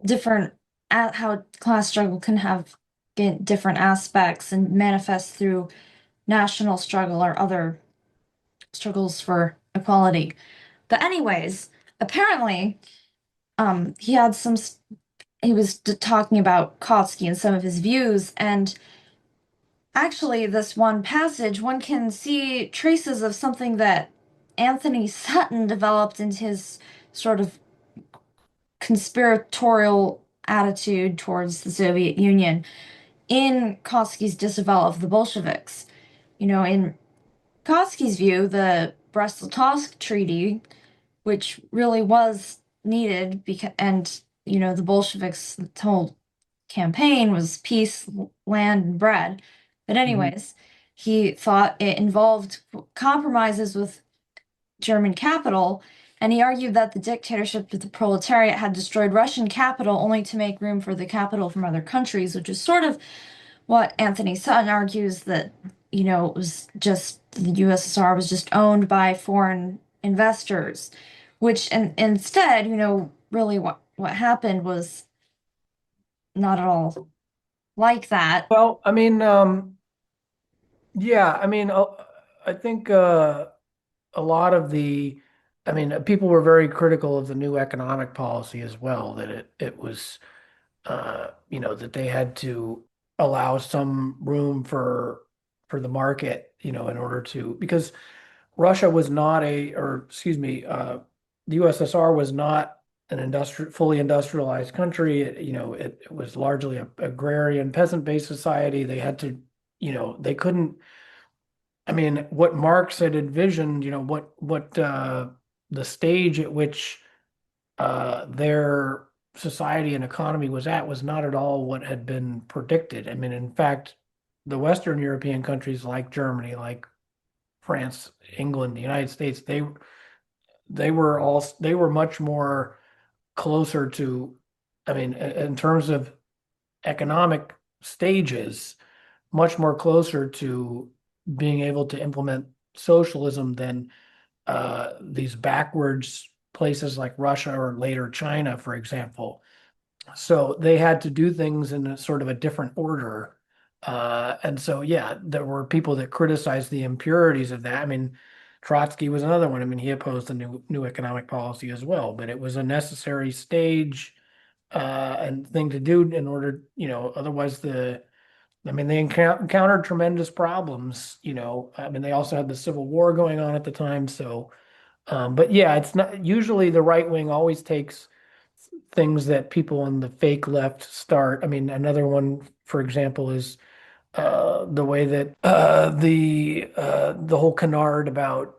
different how class struggle can have different aspects and manifest through national struggle or other struggles for equality. But anyways, apparently, he had some. He was talking about Kautsky and some of his views, and actually, this one passage, one can see traces of something that Anthony Sutton developed into his sort of conspiratorial attitude towards the Soviet Union in Kautsky's disavowal of the Bolsheviks. In Kautsky's view, the Brest-Litovsk Treaty, which really was needed because, and the Bolsheviks' whole campaign was peace, land, and bread. But anyways, he thought it involved compromises with German capital, and he argued that the dictatorship of the proletariat had destroyed Russian capital only to make room for the capital from other countries, which is sort of what Anthony Sutton argues that, it was just the USSR was just owned by foreign investors, which and instead, really what happened was not at all like that. Well, I mean, yeah, I mean, I think a lot of the, I mean, people were very critical of the new economic policy as well, that it was, that they had to allow some room for the market, in order to, because Russia was not or excuse me, the USSR was not an fully industrialized country. It was largely a agrarian peasant-based society. They had to, they couldn't. I mean, what Marx had envisioned, what the stage at which their society and economy was at was not at all what had been predicted. I mean, in fact, the Western European countries like Germany, like France, England, the United States, they were much more closer to, I mean, in terms of economic stages, much more closer to being able to implement socialism than these backwards places like Russia or later China, for example. So they had to do things in a sort of a different order. And so, yeah, there were people that criticized the impurities of that. I mean, Trotsky was another one. I mean, he opposed the new economic policy as well, but it was a necessary stage and thing to do in order, otherwise I mean, they encountered tremendous problems, I mean, they also had the Civil War going on at the time. So, but yeah, it's not usually the right wing always takes things that people on the fake left start. I mean, another one, for example, is the way that the whole canard about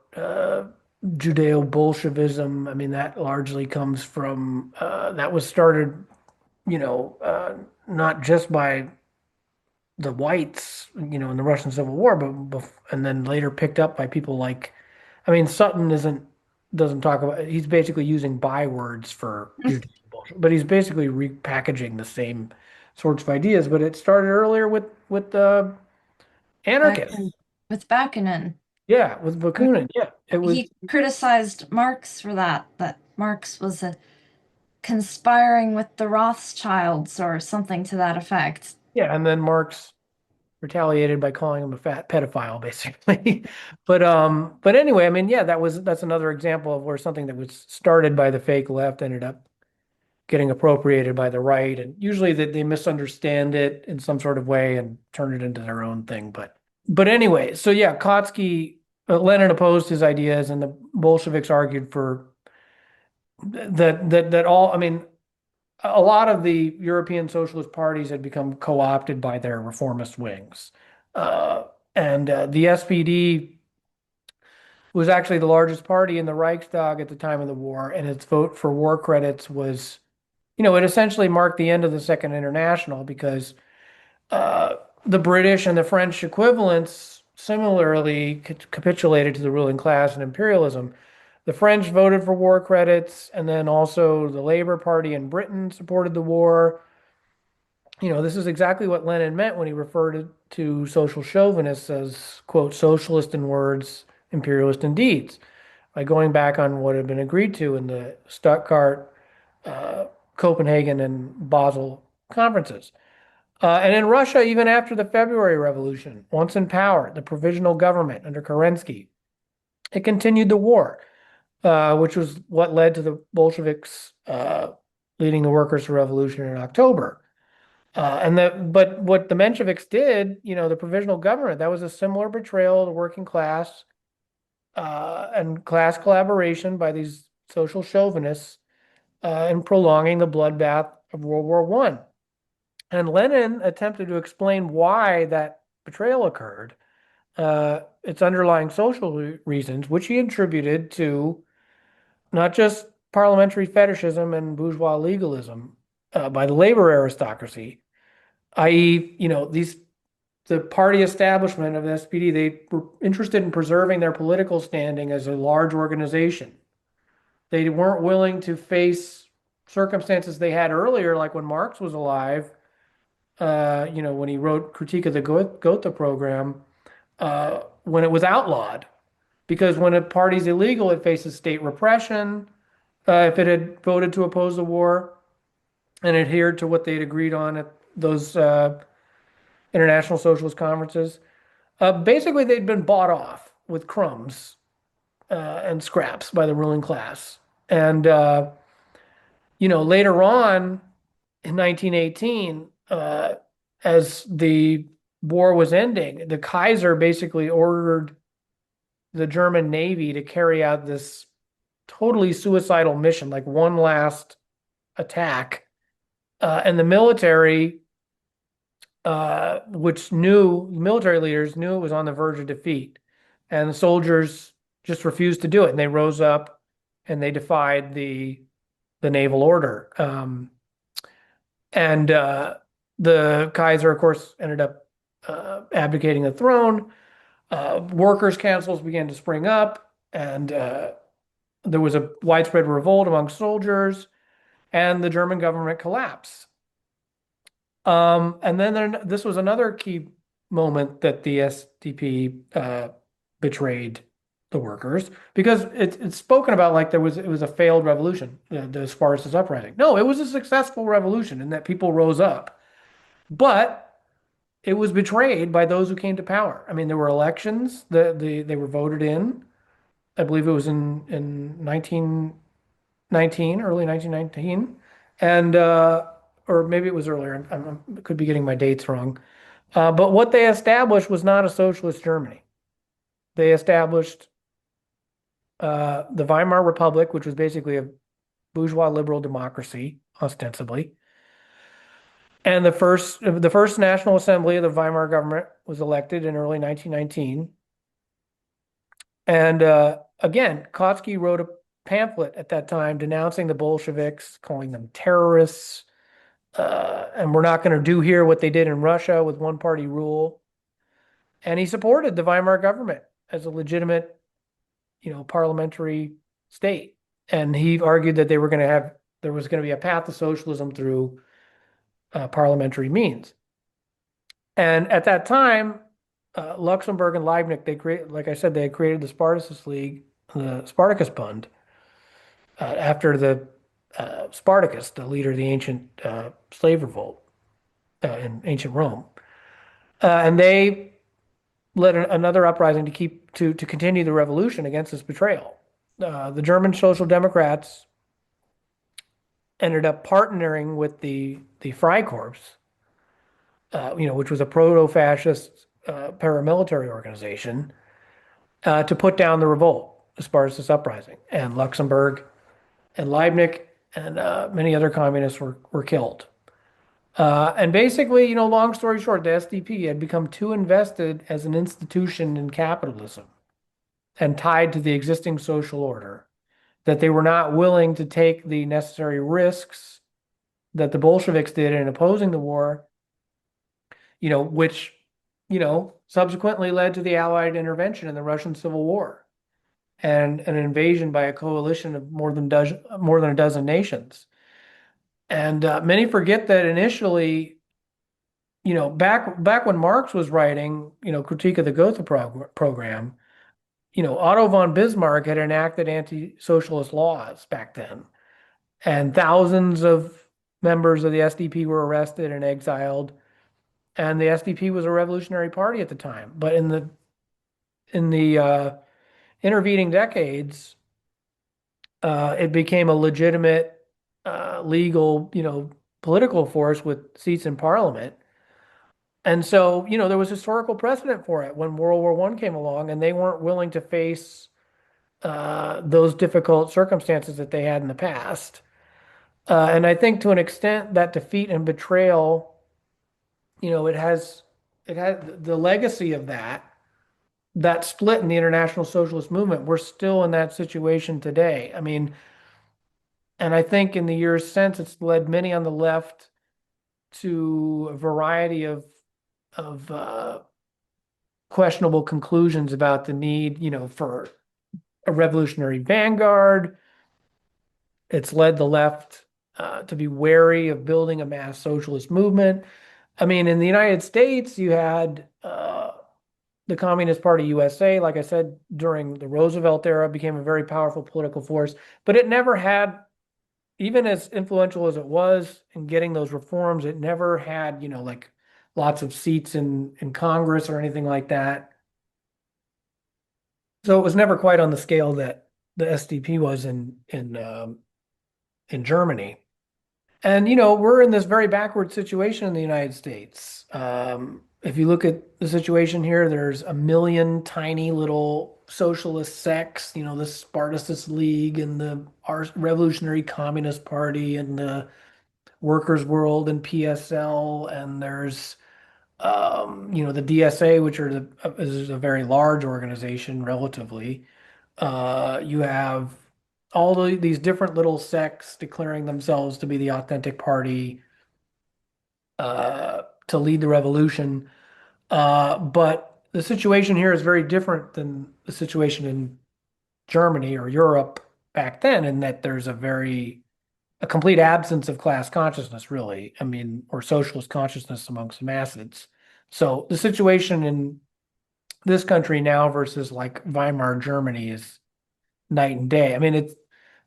Judeo-Bolshevism. I mean, that largely comes from that was started, not just by the whites, in the Russian Civil War, but and then later picked up by people like, I mean, Sutton doesn't talk about. He's basically using bywords for Judeo bullshit, but he's basically repackaging the same sorts of ideas. But it started earlier with the anarchists. With Bakunin. Yeah, with Bakunin. Yeah, it was. He criticized Marx for that Marx was conspiring with the Rothschilds or something to that effect. Yeah, and then Marx retaliated by calling him a fat pedophile, basically. But anyway, I mean, yeah, that's another example of where something that was started by the fake left ended up getting appropriated by the right, and usually that they misunderstand it in some sort of way and turn it into their own thing. But anyway, so yeah, Kautsky, Lenin opposed his ideas, and the Bolsheviks argued for that all. I mean, a lot of the European socialist parties had become co-opted by their reformist wings. Uh, and the SPD was actually the largest party in the Reichstag at the time of the war, and its vote for war credits was, it essentially marked the end of the Second International because the British and the French equivalents similarly capitulated to the ruling class and imperialism. The French voted for war credits, and then also the Labour Party in Britain supported the war. This is exactly what Lenin meant when he referred to social chauvinists as, quote, socialist in words, imperialist in deeds, by going back on what had been agreed to in the Stuttgart, Copenhagen, and Basel conferences. And in Russia, even after the February Revolution, once in power, the provisional government under Kerensky it continued the war, which was what led to the Bolsheviks leading the workers' revolution in October. But what the Mensheviks did, the provisional government, that was a similar betrayal of the working class and class collaboration by these social chauvinists in prolonging the bloodbath of World War I. And Lenin attempted to explain why that betrayal occurred, its underlying social reasons, which he attributed to not just parliamentary fetishism and bourgeois legalism by the labor aristocracy, i.e., the party establishment of the SPD, they were interested in preserving their political standing as a large organization. They weren't willing to face circumstances they had earlier, like when Marx was alive, when he wrote Critique of the Gotha program, when it was outlawed. Because when a party's illegal, it faces state repression. If it had voted to oppose the war and adhered to what they'd agreed on at those international socialist conferences, basically they'd been bought off with crumbs and scraps by the ruling class. And later on in 1918, as the war was ending, the Kaiser basically ordered the German Navy to carry out this totally suicidal mission, like one last attack. And the military, military leaders knew it was on the verge of defeat. And the soldiers just refused to do it. And they rose up and they defied the naval order. And the Kaiser, of course, ended up abdicating the throne. Workers' councils began to spring up, and there was a widespread revolt among soldiers, and the German government collapsed. And then this was another key moment that the SDP betrayed the workers, because it's spoken about like it was a failed revolution, the Spartacist uprising. No, it was a successful revolution in that people rose up, but it was betrayed by those who came to power. I mean, there were elections that they were voted in. I believe it was in 1919, early 1919, and or maybe it was earlier. I could be getting my dates wrong. But what they established was not a socialist Germany. They established the Weimar Republic, which was basically a bourgeois liberal democracy, ostensibly. And the first National Assembly of the Weimar government was elected in early 1919. And again, Kautsky wrote a pamphlet at that time denouncing the Bolsheviks, calling them terrorists. And we're not going to do here what they did in Russia with one-party rule. And he supported the Weimar government as a legitimate, parliamentary state. And he argued that there was going to be a path to socialism through parliamentary means. And at that time, Luxemburg and Leibniz, like I said, they had created the Spartacus League, the Spartacus Bund, after the Spartacus, the leader of the ancient slave revolt in ancient Rome. And they led another uprising to continue the revolution against this betrayal. The German Social Democrats ended up partnering with the Freikorps, which was a proto-fascist paramilitary organization, to put down the revolt, the Spartacist uprising. And Luxemburg and Leibniz and many other communists were killed. And basically, long story short, the SDP had become too invested as an institution in capitalism and tied to the existing social order that they were not willing to take the necessary risks that the Bolsheviks did in opposing the war, which, subsequently led to the Allied intervention in the Russian Civil War and an invasion by a coalition of more than a dozen nations. And many forget that initially, back when Marx was writing, Critique of the Gotha program, Otto von Bismarck had enacted anti-socialist laws back then, and thousands of members of the SDP were arrested and exiled, and the SDP was a revolutionary party at the time. But in the intervening decades, it became a legitimate, legal, political force with seats in parliament. And so, there was historical precedent for it when World War One came along, and they weren't willing to face those difficult circumstances that they had in the past. And I think to an extent that defeat and betrayal, it has the legacy of that split in the international socialist movement. We're still in that situation today. I mean, and I think in the years since, it's led many on the left to a variety of questionable conclusions about the need, for a revolutionary vanguard. It's led the left to be wary of building a mass socialist movement. I mean, in the United States, you had the Communist Party USA, like I said, during the Roosevelt era, became a very powerful political force, but it never had, even as influential as it was in getting those reforms, it never had, like lots of seats in Congress or anything like that. So it was never quite on the scale that the SDP was in Germany. And we're in this very backward situation in the United States. If you look at the situation here, there's a million tiny little socialist sects, the Spartacist League and the Revolutionary Communist Party and the Workers' World and PSL, and there's the DSA, which is a very large organization relatively. You have these different little sects declaring themselves to be the authentic party to lead the revolution. But the situation here is very different than the situation in Germany or Europe back then, in that there's a complete absence of class consciousness, really. I mean, or socialist consciousness amongst the masses. So the situation in this country now versus like Weimar Germany is night and day. I mean,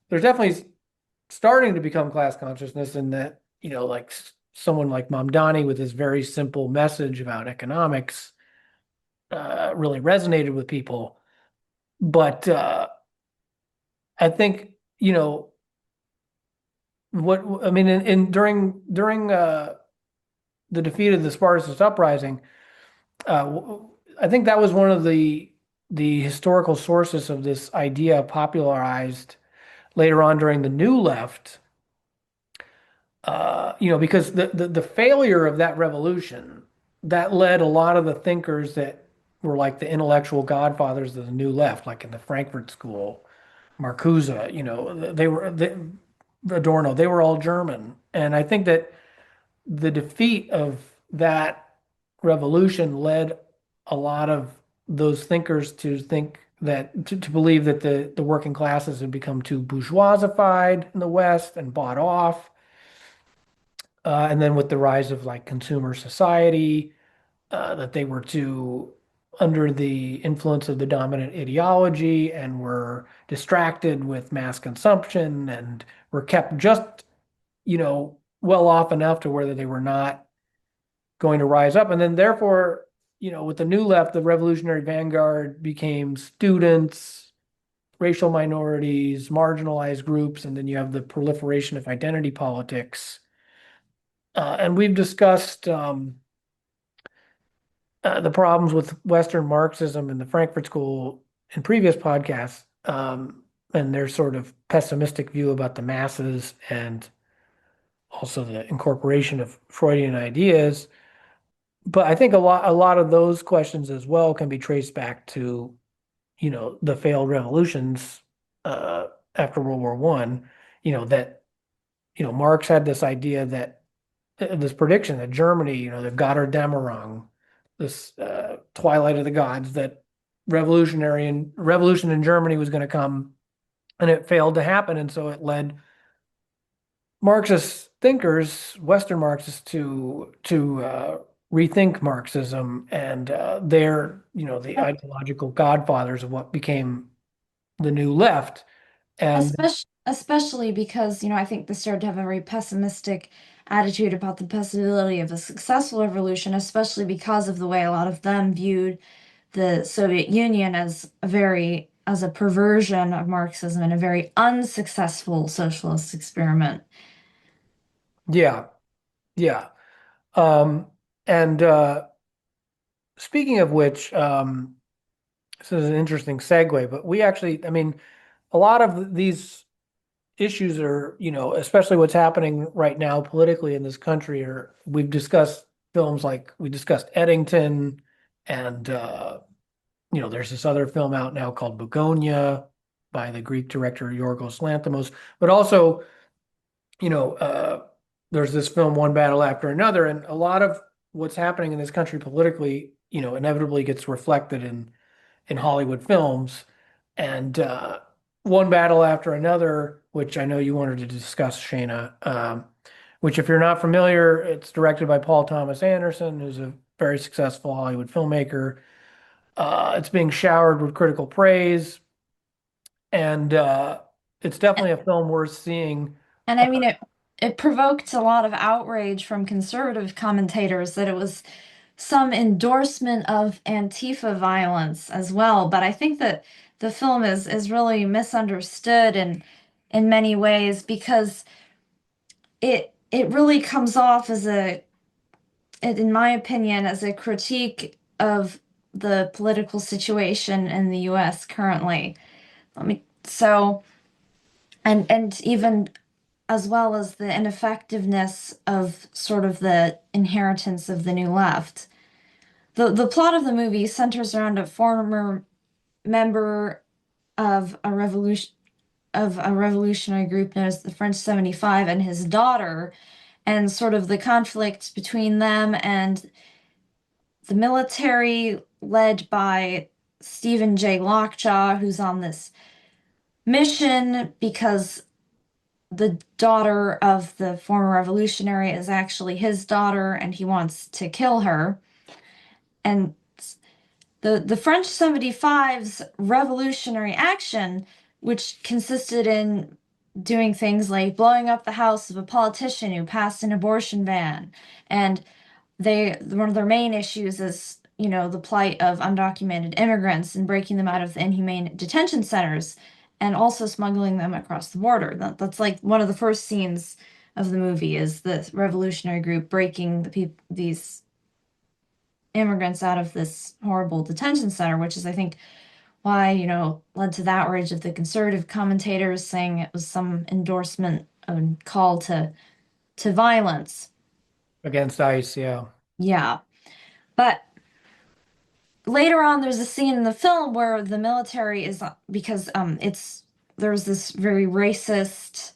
there's definitely starting to become class consciousness in that, like someone like Mamdani with his very simple message about economics really resonated with people. But I think, what I mean, during the defeat of the Spartacist uprising, I think that was one of the historical sources of this idea popularized later on during the New Left. Because the failure of that revolution, that led a lot of the thinkers that were like the intellectual godfathers of the New Left, like in the Frankfurt School, Marcuse, Adorno, they were all German. And I think that the defeat of that revolution led a lot of those thinkers to think that to believe that the working classes had become too bourgeoisified in the West and bought off. And then with the rise of like consumer society, that they were too under the influence of the dominant ideology and were distracted with mass consumption and were kept just, well off enough to where they were not going to rise up. And then therefore, with the New Left, the revolutionary vanguard became students, racial minorities, marginalized groups, and then you have the proliferation of identity politics. And we've discussed the problems with Western Marxism and the Frankfurt School in previous podcasts, and their sort of pessimistic view about the masses and also the incorporation of Freudian ideas. But I think a lot of those questions as well can be traced back to, the failed revolutions after World War One. That Marx had this idea that this prediction that Germany, the Götterdämmerung, this twilight of the gods, that revolution in Germany was going to come, and it failed to happen, and so it led Marxist thinkers, Western Marxists, to rethink Marxism, and they're the ideological godfathers of what became the New Left. And Especially because, I think they started to have a very pessimistic attitude about the possibility of a successful revolution, especially because of the way a lot of them viewed the Soviet Union as a very as a perversion of Marxism and a very unsuccessful socialist experiment. Yeah, yeah. Um, and speaking of which, this is an interesting segue, but we actually, I mean, a lot of these issues are, especially what's happening right now politically in this country, are we've discussed films like we discussed Eddington, and there's this other film out now called Begonia by the Greek director Yorgos Lanthimos, but also, you know, uh, there's this film One Battle After Another, and a lot of what's happening in this country politically, inevitably gets reflected in Hollywood films. And One Battle After Another, which I know you wanted to discuss, Shaenah, which, if you're not familiar, it's directed by Paul Thomas Anderson, who's a very successful Hollywood filmmaker. It's being showered with critical praise, and it's definitely a film worth seeing. And I mean, it provoked a lot of outrage from conservative commentators that it was some endorsement of Antifa violence as well. But I think that the film is really misunderstood in many ways because it really comes off as in my opinion, as a critique of the political situation in the US currently. And even as well as the ineffectiveness of sort of the inheritance of the new left. The plot of the movie centers around a former member of a revolutionary group known as the French 75 and his daughter, and sort of the conflict between them and the military led by Stephen J. Lockjaw, who's on this mission because the daughter of the former revolutionary is actually his daughter and he wants to kill her. And the French 75's revolutionary action, which consisted in doing things like blowing up the house of a politician who passed an abortion ban, and one of their main issues is, the plight of undocumented immigrants and breaking them out of the inhumane detention centers and also smuggling them across the border. That's like one of the first scenes of the movie is the revolutionary group breaking these immigrants out of this horrible detention center, which is, I think, why, led to the outrage of the conservative commentators saying it was some endorsement and call to violence. Against ICE, yeah. Yeah. But later on, there's a scene in the film where the military is because there's this very racist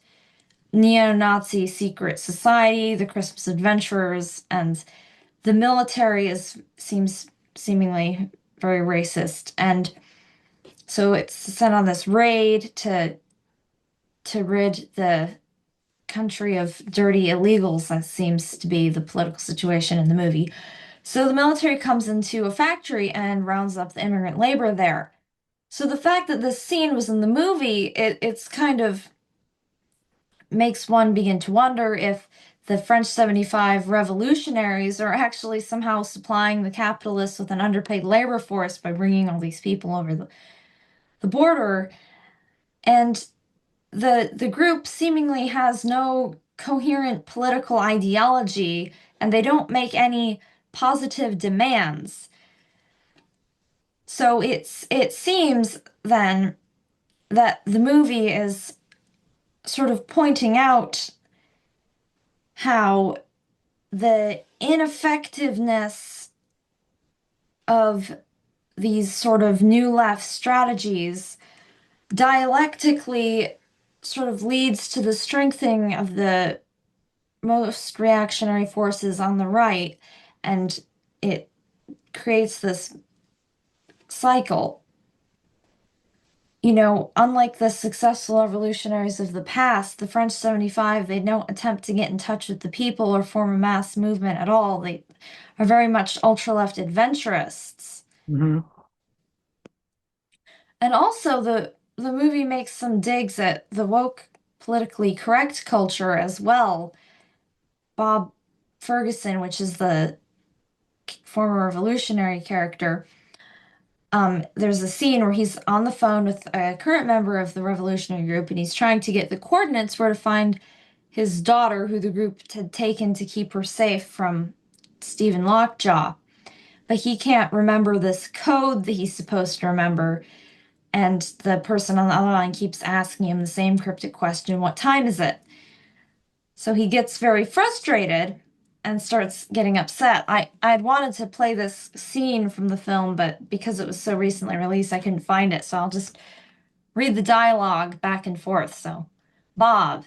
neo-Nazi secret society, the Christmas Adventurers, and the military seems seemingly very racist, and so it's sent on this raid to rid the country of dirty illegals. That seems to be the political situation in the movie. So the military comes into a factory and rounds up the immigrant labor there. So the fact that this scene was in the movie, it's kind of makes one begin to wonder if the French 75 revolutionaries are actually somehow supplying the capitalists with an underpaid labor force by bringing all these people over the border. And the group seemingly has no coherent political ideology, and they don't make any positive demands. So it seems then that the movie is sort of pointing out how the ineffectiveness of these sort of new left strategies dialectically sort of leads to the strengthening of the most reactionary forces on the right, and it creates this cycle. Unlike the successful revolutionaries of the past, the French 75, they don't attempt to get in touch with the people or form a mass movement at all. They are very much ultra-left adventurists. Hmm. And also the movie makes some digs at the woke politically correct culture as well. Bob Ferguson, which is the former revolutionary character, there's a scene where he's on the phone with a current member of the revolutionary group, and he's trying to get the coordinates where to find his daughter, who the group had taken to keep her safe from Stephen Lockjaw. But he can't remember this code that he's supposed to remember. And the person on the other line keeps asking him the same cryptic question, what time is it? So he gets very frustrated and starts getting upset. I'd wanted to play this scene from the film, but because it was so recently released, I couldn't find it. So I'll just read the dialogue back and forth. So, Bob,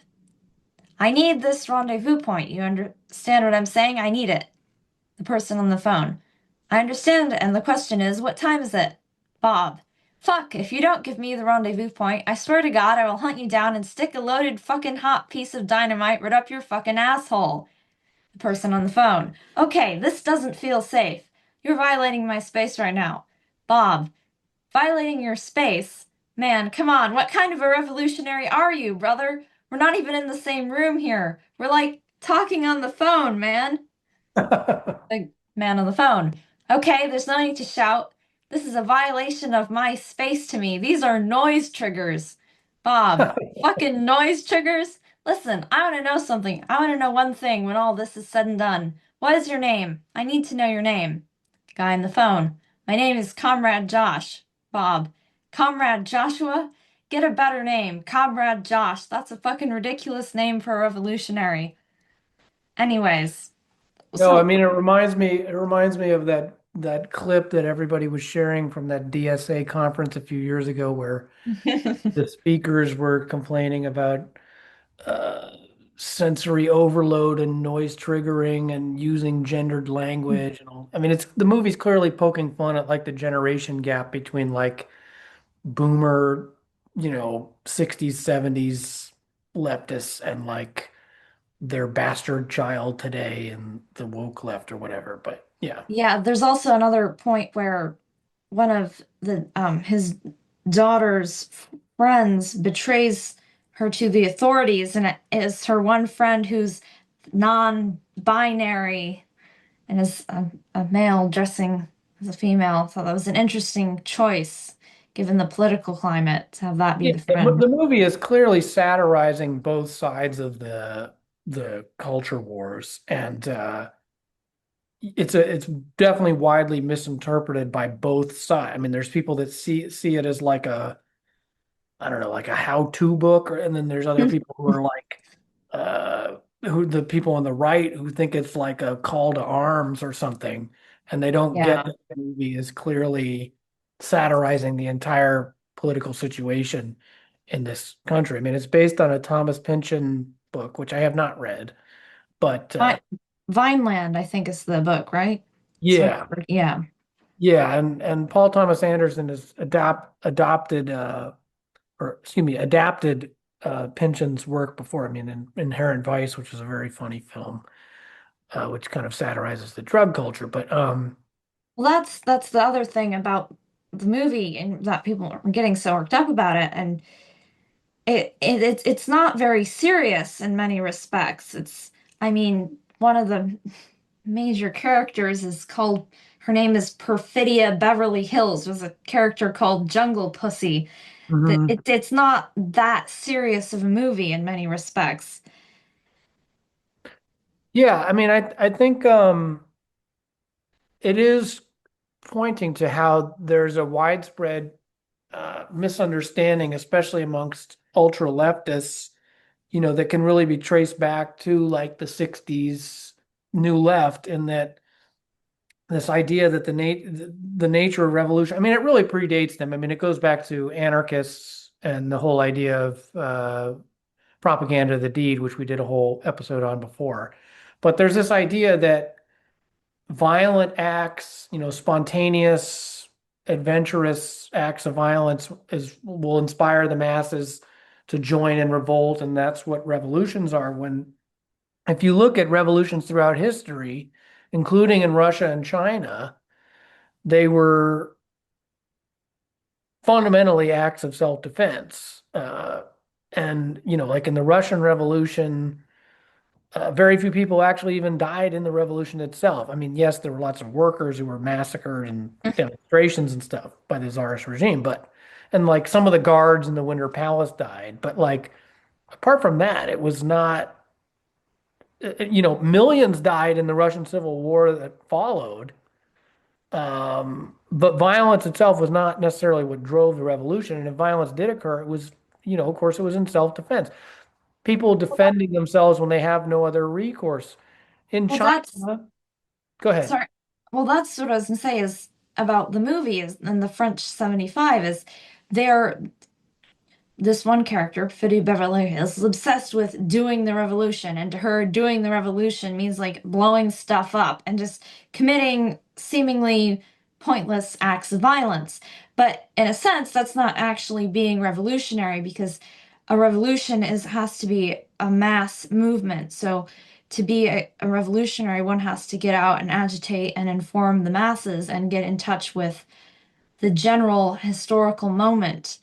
I need this rendezvous point. You understand what I'm saying? I need it. The person on the phone. I understand, and the question is, what time is it? Bob. Fuck, if you don't give me the rendezvous point, I swear to God I will hunt you down and stick a loaded fucking hot piece of dynamite right up your fucking asshole. The person on the phone. Okay, this doesn't feel safe. You're violating my space right now. Bob. Violating your space? Man, come on, what kind of a revolutionary are you, brother? We're not even in the same room here. We're like talking on the phone, man. The man on the phone. Okay, there's no need to shout. This is a violation of my space to me. These are noise triggers. Bob, fucking noise triggers? Listen, I want to know something. I want to know one thing when all this is said and done. What is your name? I need to know your name. Guy on the phone. My name is Comrade Josh. Bob. Comrade Joshua? Get a better name. Comrade Josh. That's a fucking ridiculous name for a revolutionary. Anyways, No, I so mean it reminds me of that clip that everybody was sharing from that DSA conference a few years ago where the speakers were complaining about uh, sensory overload and noise triggering and using gendered language and all. I mean, it's the movie's clearly poking fun at like the generation gap between like boomer, 60s, 70s leftists and like their bastard child today and the woke left or whatever. But yeah. Yeah, there's also another point where one of the his daughter's friends betrays her to the authorities, and it is her one friend who's non-binary and is a male dressing as a female. So that was an interesting choice given the political climate to have that be Yeah, the the friend. movie is clearly satirizing both sides of the culture wars, and it's definitely widely misinterpreted by both sides. I mean, there's people that see it as like a I don't know, like a how-to book, and then there's other people who are like who the people on the right who think it's like a call to arms or something, and they don't get Yeah. that the movie is clearly satirizing the entire political situation in this country. I mean, it's based on a Thomas Pynchon book, which I have not read, but Vi- Vineland, I think is the book, right? That's what yeah, yeah. yeah, and Paul Thomas Anderson has adapted Pynchon's work before. I mean, in Inherent Vice, which is a very funny film, which kind of satirizes the drug culture. But Well, that's the other thing about the movie and that people are getting so worked up about it, and it's not very serious in many respects. I mean, one of the major characters is called her name is Perfidia Beverly Hills, was a character called Jungle Pussy. That Mhm. it's not that serious of a movie in many respects. Yeah, I mean, I think it is pointing to how there's a widespread misunderstanding, especially amongst ultra leftists, that can really be traced back to like the 60s New Left, in that this idea that the nature of revolution, I mean, it really predates them. I mean, it goes back to anarchists and the whole idea of propaganda of the deed, which we did a whole episode on before. But there's this idea that violent acts, spontaneous, adventurous acts of violence will inspire the masses to join in revolt, and that's what revolutions are. When if you look at revolutions throughout history, including in Russia and China, they were fundamentally acts of self-defense. And like in the Russian Revolution, Very few people actually even died in the revolution itself. I mean, yes, there were lots of workers who were massacred in demonstrations and stuff by the czarist regime, but and like some of the guards in the Winter Palace died, but like apart from that, it was not. Millions died in the Russian Civil War that followed. But violence itself was not necessarily what drove the revolution. And if violence did occur, it was, of course, it was in self-defense. People defending themselves when they have no other recourse. In Well, China, that's go ahead. sorry. Well, that's what I was gonna say is about the movie is and the French 75 is they're this one character, Fitty Beverly Hills, is obsessed with doing the revolution. And to her, doing the revolution means like blowing stuff up and just committing seemingly pointless acts of violence. But in a sense, that's not actually being revolutionary because a revolution has to be a mass movement. So to be a revolutionary, one has to get out and agitate and inform the masses and get in touch with the general historical moment,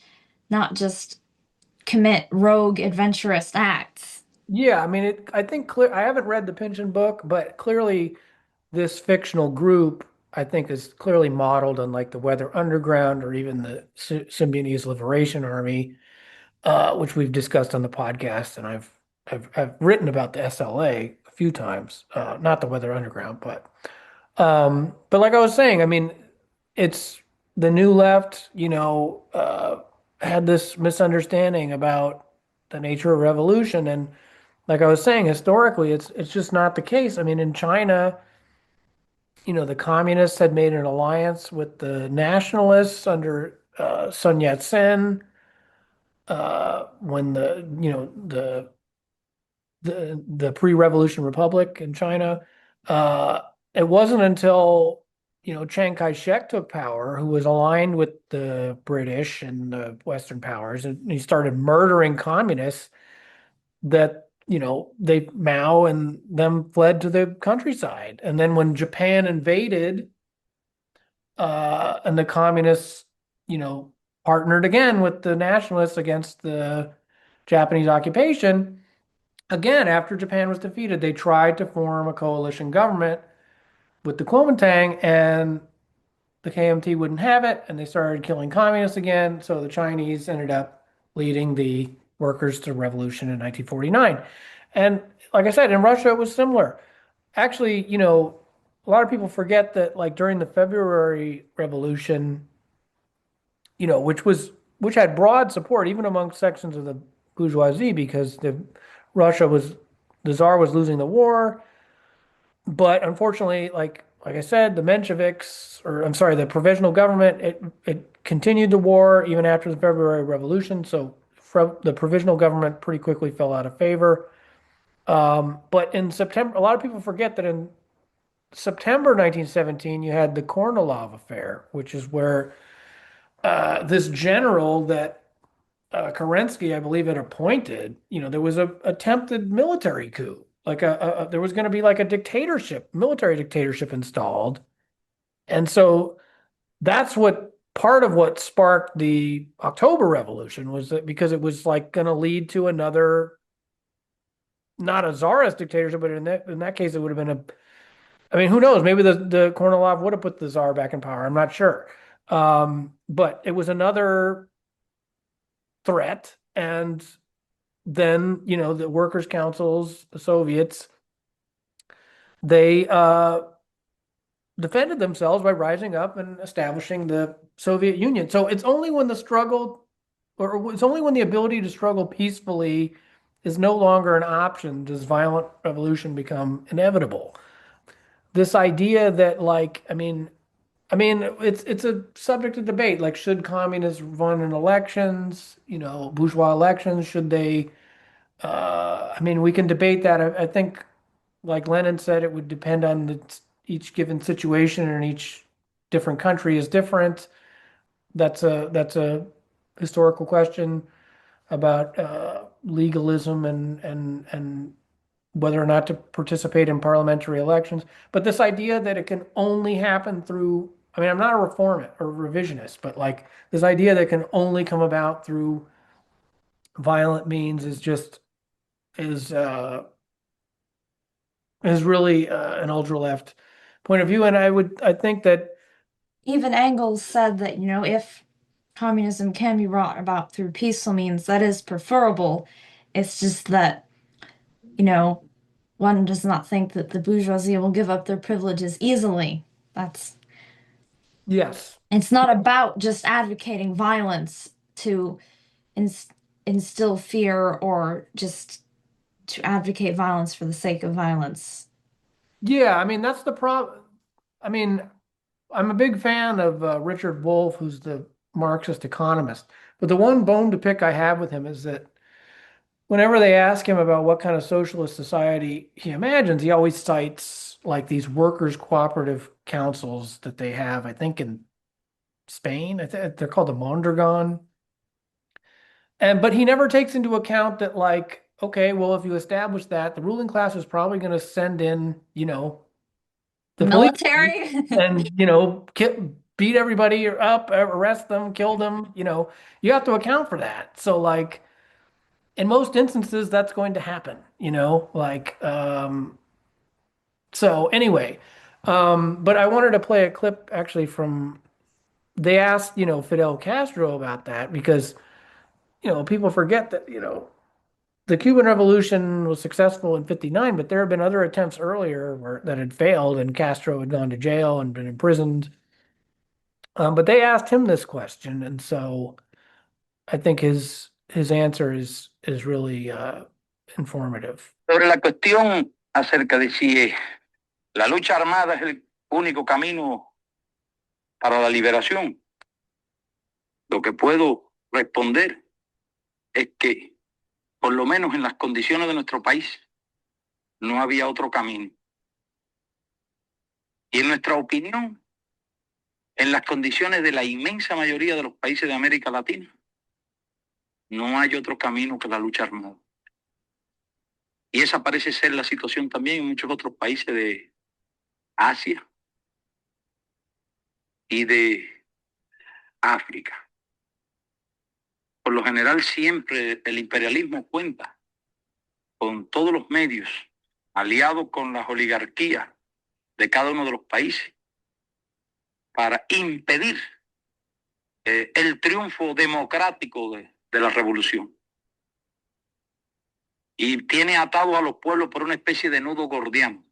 not just commit rogue adventurous acts. Yeah, I mean, I think clear. I haven't read the Pynchon book, but clearly this fictional group, I think, is clearly modeled on like the Weather Underground or even the Symbionese Liberation Army, which we've discussed on the podcast, and I've written about the SLA a few times, not the Weather Underground, but like I was saying, I mean, it's the New Left, had this misunderstanding about the nature of revolution, and like I was saying, historically, it's just not the case. I mean, in China, the communists had made an alliance with the nationalists under Sun Yat-sen when the pre-revolution republic in China. Uh, it wasn't until Chiang Kai-shek took power, who was aligned with the British and the Western powers, and he started murdering communists that they Mao and them fled to the countryside. And then when Japan invaded, and the communists, partnered again with the nationalists against the Japanese occupation. Again, after Japan was defeated, they tried to form a coalition government with the Kuomintang, and the KMT wouldn't have it, and they started killing communists again. So the Chinese ended up leading the workers to revolution in 1949. And like I said, in Russia, it was similar. Actually, a lot of people forget that, like during the February Revolution, which had broad support even among sections of the bourgeoisie because the Tsar was losing the war. But unfortunately, like I said, the Mensheviks, or I'm sorry, the provisional government, it continued the war even after the February Revolution. So the provisional government pretty quickly fell out of favor. But in September, a lot of people forget that in September 1917, you had the Kornilov affair, which is where this general that Kerensky, I believe, had appointed, there was a attempted military coup. Like there was going to be like a dictatorship, military dictatorship installed. And so that's what part of what sparked the October Revolution was that because it was like going to lead to another, not a czarist dictatorship, but in that case, it would have been I mean, who knows? Maybe the Kornilov would have put the czar back in power. I'm not sure. But it was another threat. And then, the workers' councils, the Soviets, they defended themselves by rising up and establishing the Soviet Union. So it's only when the struggle, or it's only when the ability to struggle peacefully is no longer an option does violent revolution become inevitable. This idea that, like, I mean, it's a subject of debate. Like, should communists run in elections? Bourgeois elections? Should they? I mean, we can debate that. I think, like Lenin said, it would depend on each given situation, and each different country is different. That's a historical question about legalism and whether or not to participate in parliamentary elections. But this idea that it can only happen through, I mean, I'm not a reformist or revisionist, but like this idea that it can only come about through violent means is just is is really an ultra left point of view. And I think that, Even Engels said that, if communism can be brought about through peaceful means, that is preferable. It's just that, one does not think that the bourgeoisie will give up their privileges easily. yes, It's not about just advocating violence to ins instill fear or just to advocate violence for the sake of violence. yeah, I mean, that's the problem. I mean, I'm a big fan of Richard Wolff, who's the Marxist economist. But the one bone to pick I have with him is that whenever they ask him about what kind of socialist society he imagines, he always cites like these workers' cooperative councils that they have, I think in Spain. They're called the Mondragon. But he never takes into account that, like, okay, well, if you establish that, the ruling class is probably going to send in, the police Military? and, beat everybody up, arrest them, kill them, you have to account for that. So, like, in most instances, that's going to happen, so anyway, but I wanted to play a clip actually from, they asked, Fidel Castro about that because, people forget that, the Cuban Revolution was successful in 59, but there have been other attempts earlier that had failed and Castro had gone to jail and been imprisoned. But they asked him this question, and so I think his answer is really informative. Sobre la cuestión acerca de si la lucha armada es el único camino para la liberación, lo que puedo responder es que, por lo menos en las condiciones de nuestro país, no había otro camino. Y en nuestra opinión, en las condiciones de la inmensa mayoría de los países de América Latina, no hay otro camino que la lucha armada. Y esa parece ser la situación también en muchos otros países de Asia y de África. Por lo general, siempre el imperialismo cuenta con todos los medios, aliados con las oligarquías de cada uno de los países, para impedir el triunfo democrático de la revolución. Y tiene atado a los pueblos por una especie de nudo gordiano,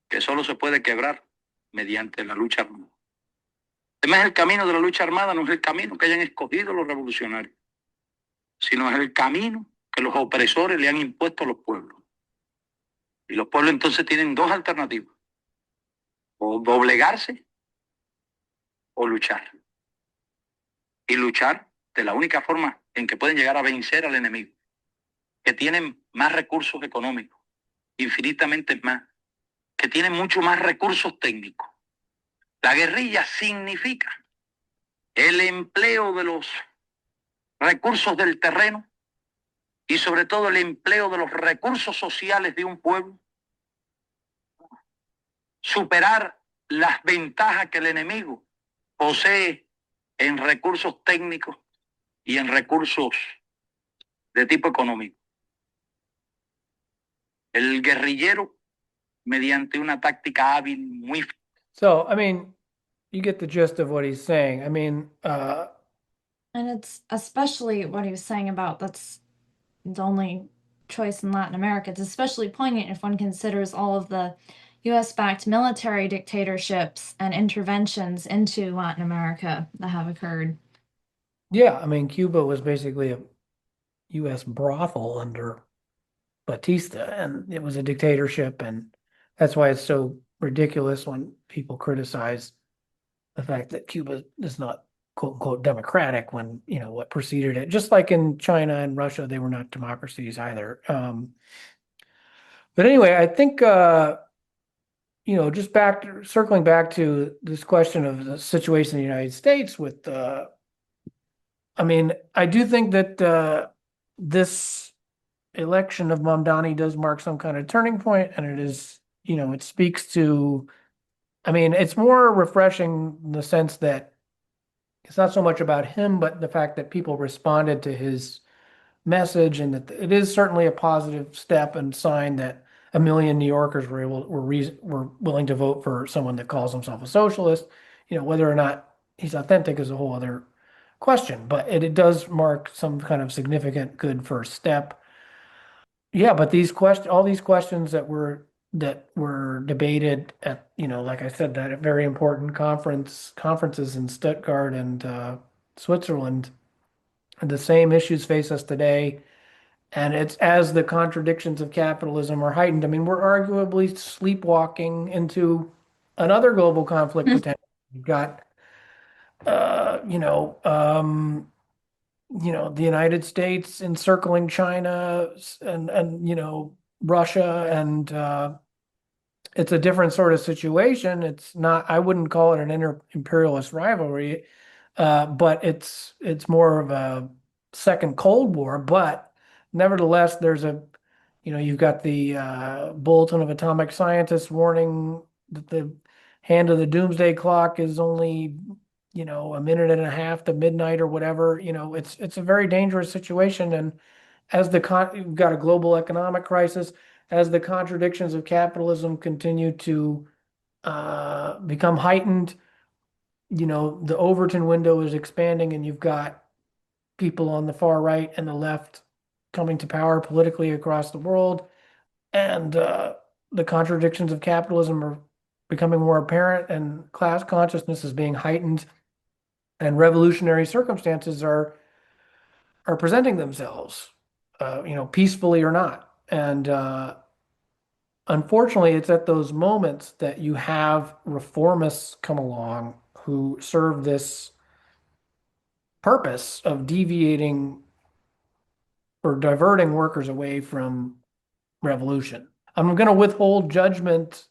que solo se puede quebrar mediante la lucha armada. Además, el camino de la lucha armada no es el camino que hayan escogido los revolucionarios, sino es el camino que los opresores le han impuesto a los pueblos. Y los pueblos entonces tienen dos alternativas: o doblegarse o luchar. Y luchar de la única forma en que pueden llegar a vencer al enemigo, que tienen más recursos económicos, infinitamente más, que tienen mucho más recursos técnicos. La guerrilla significa el empleo de los recursos del terreno y sobre todo el empleo de los recursos sociales de un pueblo, superar las ventajas que el enemigo posee en recursos técnicos y en recursos de tipo económico. El guerrillero, mediante una táctica hábil, muy... So, I mean, you get the gist of what he's saying. I mean, And it's especially what he was saying about that's the only choice in Latin America. It's especially poignant if one considers all of the US-backed military dictatorships and interventions into Latin America that have occurred. yeah, I mean, Cuba was basically a U.S. brothel under Batista, and it was a dictatorship, and that's why it's so ridiculous when people criticize the fact that Cuba is not quote unquote democratic when, what preceded it. Just like in China and Russia, they were not democracies either. But anyway, I think just circling back to this question of the situation in the United States with I mean, I do think that this election of Mamdani does mark some kind of turning point, and it is, it speaks to, I mean, it's more refreshing in the sense that it's not so much about him, but the fact that people responded to his message, and that it is certainly a positive step and sign that a million New Yorkers were willing to vote for someone that calls himself a socialist. Whether or not he's authentic is a whole other question, but it does mark some kind of significant good first step. Yeah, but all these questions that were debated at, like I said, that very important conferences in Stuttgart and Switzerland, the same issues face us today. And it's as the contradictions of capitalism are heightened. I mean, we're arguably sleepwalking into another global conflict potential. You've got, uh, you know, um, the United States encircling China and Russia, and it's a different sort of situation. It's not, I wouldn't call it an imperialist rivalry, but it's more of a second Cold War. But nevertheless, you've got the Bulletin of Atomic Scientists warning that the hand of the doomsday clock is only, a minute and a half to midnight or whatever. It's a very dangerous situation. And you've got a global economic crisis, as the contradictions of capitalism continue to become heightened, the Overton window is expanding, and you've got people on the far right and the left coming to power politically across the world. And the contradictions of capitalism are becoming more apparent, and class consciousness is being heightened, and revolutionary circumstances are presenting themselves, peacefully or not. And unfortunately, it's at those moments that you have reformists come along who serve this purpose of deviating or diverting workers away from revolution. I'm going to withhold judgment,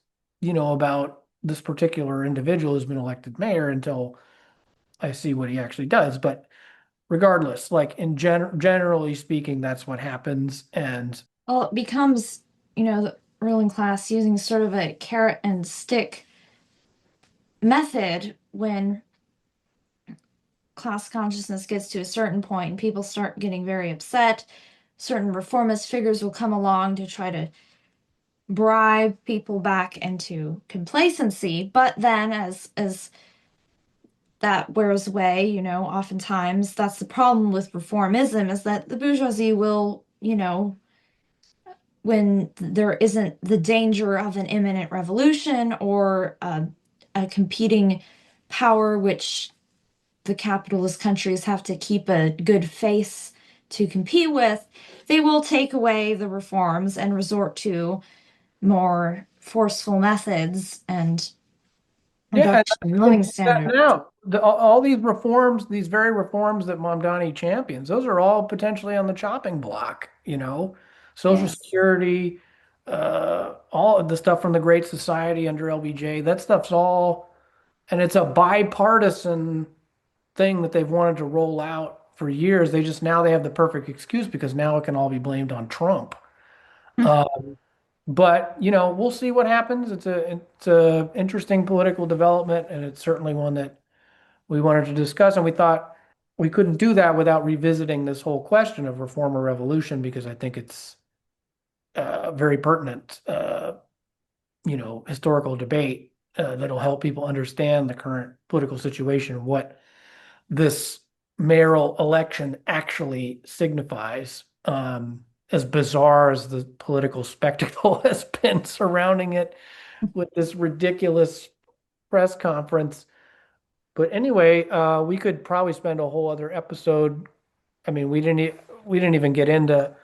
about this particular individual who's been elected mayor until I see what he actually does. But regardless, like generally speaking, that's what happens. And Well, it becomes, the ruling class using sort of a carrot and stick method when class consciousness gets to a certain point and people start getting very upset. Certain reformist figures will come along to try to bribe people back into complacency. But then as that wears away, oftentimes that's the problem with reformism, is that the bourgeoisie will, when there isn't the danger of an imminent revolution or a competing power which the capitalist countries have to keep a good face to compete with, they will take away the reforms and resort to more forceful methods and yeah, reduction in and living standards. now all these reforms, these very reforms that Mamdani champions, those are all potentially on the chopping block. Social Yes. Security, all of the stuff from the Great Society under LBJ, that stuff's all, and it's a bipartisan thing that they've wanted to roll out for years. Now they have the perfect excuse because now it can all be blamed on Trump. But we'll see what happens. It's a interesting political development, and it's certainly one that we wanted to discuss. And we thought we couldn't do that without revisiting this whole question of reform or revolution, because I think it's very pertinent, historical debate that'll help people understand the current political situation, what this mayoral election actually signifies. As bizarre as the political spectacle has been surrounding it with this ridiculous press conference. But anyway, we could probably spend a whole other episode. I mean, we didn't even get into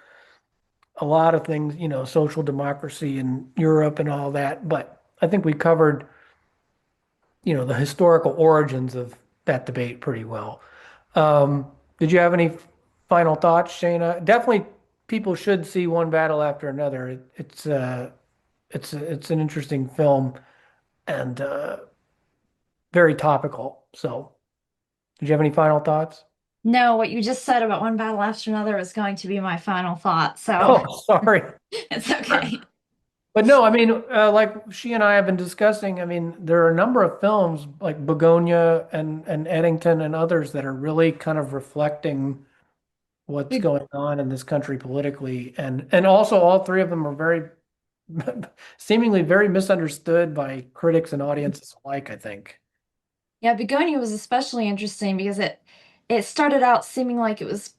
a lot of things, social democracy in Europe and all that. But I think we covered, the historical origins of that debate pretty well. Did you have any final thoughts, Shaenah? Definitely, people should see One Battle After Another. It's an interesting film, and very topical. So, did you have any final thoughts? No, what you just said about one battle after another is going to be my final thought, so Oh, sorry. it's okay. But no, I mean, like she and I have been discussing, I mean, there are a number of films like Begonia and Eddington and others that are really kind of reflecting what's going on in this country politically. And also all three of them are very seemingly very misunderstood by critics and audiences alike, I think. Yeah, Begonia was especially interesting because it started out seeming like it was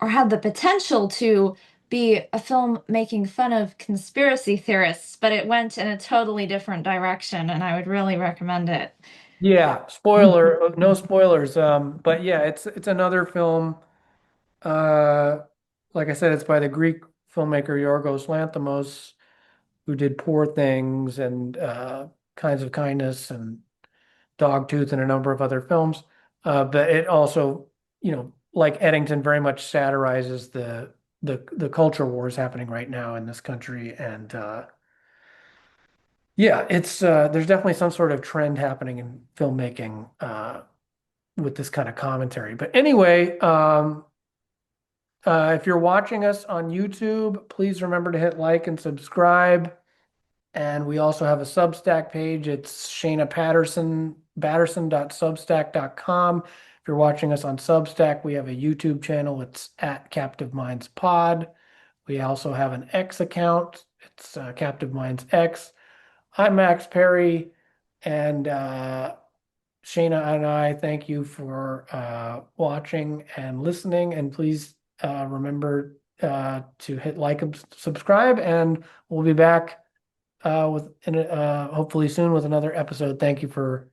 or had the potential to be a film making fun of conspiracy theorists, but it went in a totally different direction, and I would really recommend it. Yeah, spoiler, no spoilers. But yeah, it's another film. Uh, like I said, it's by the Greek filmmaker Yorgos Lanthimos, who did Poor Things and Kinds of Kindness and Dogtooth and a number of other films. But it also, like Eddington, very much satirizes the culture wars happening right now in this country. And yeah, it's there's definitely some sort of trend happening in filmmaking with this kind of commentary. But anyway, if you're watching us on YouTube, please remember to hit like and subscribe. And we also have a Substack page. It's Shaenah Patterson.substack.com. If you're watching us on Substack, we have a YouTube channel. It's at Captive Minds Pod. We also have an X account. It's Captive Minds X. I'm Max Perry, and Shaenah and I thank you for watching and listening. And please remember to hit like and subscribe, and we'll be back hopefully soon with another episode. Thank you for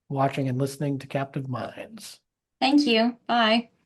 watching and listening to Captive Minds. Thank you. Bye.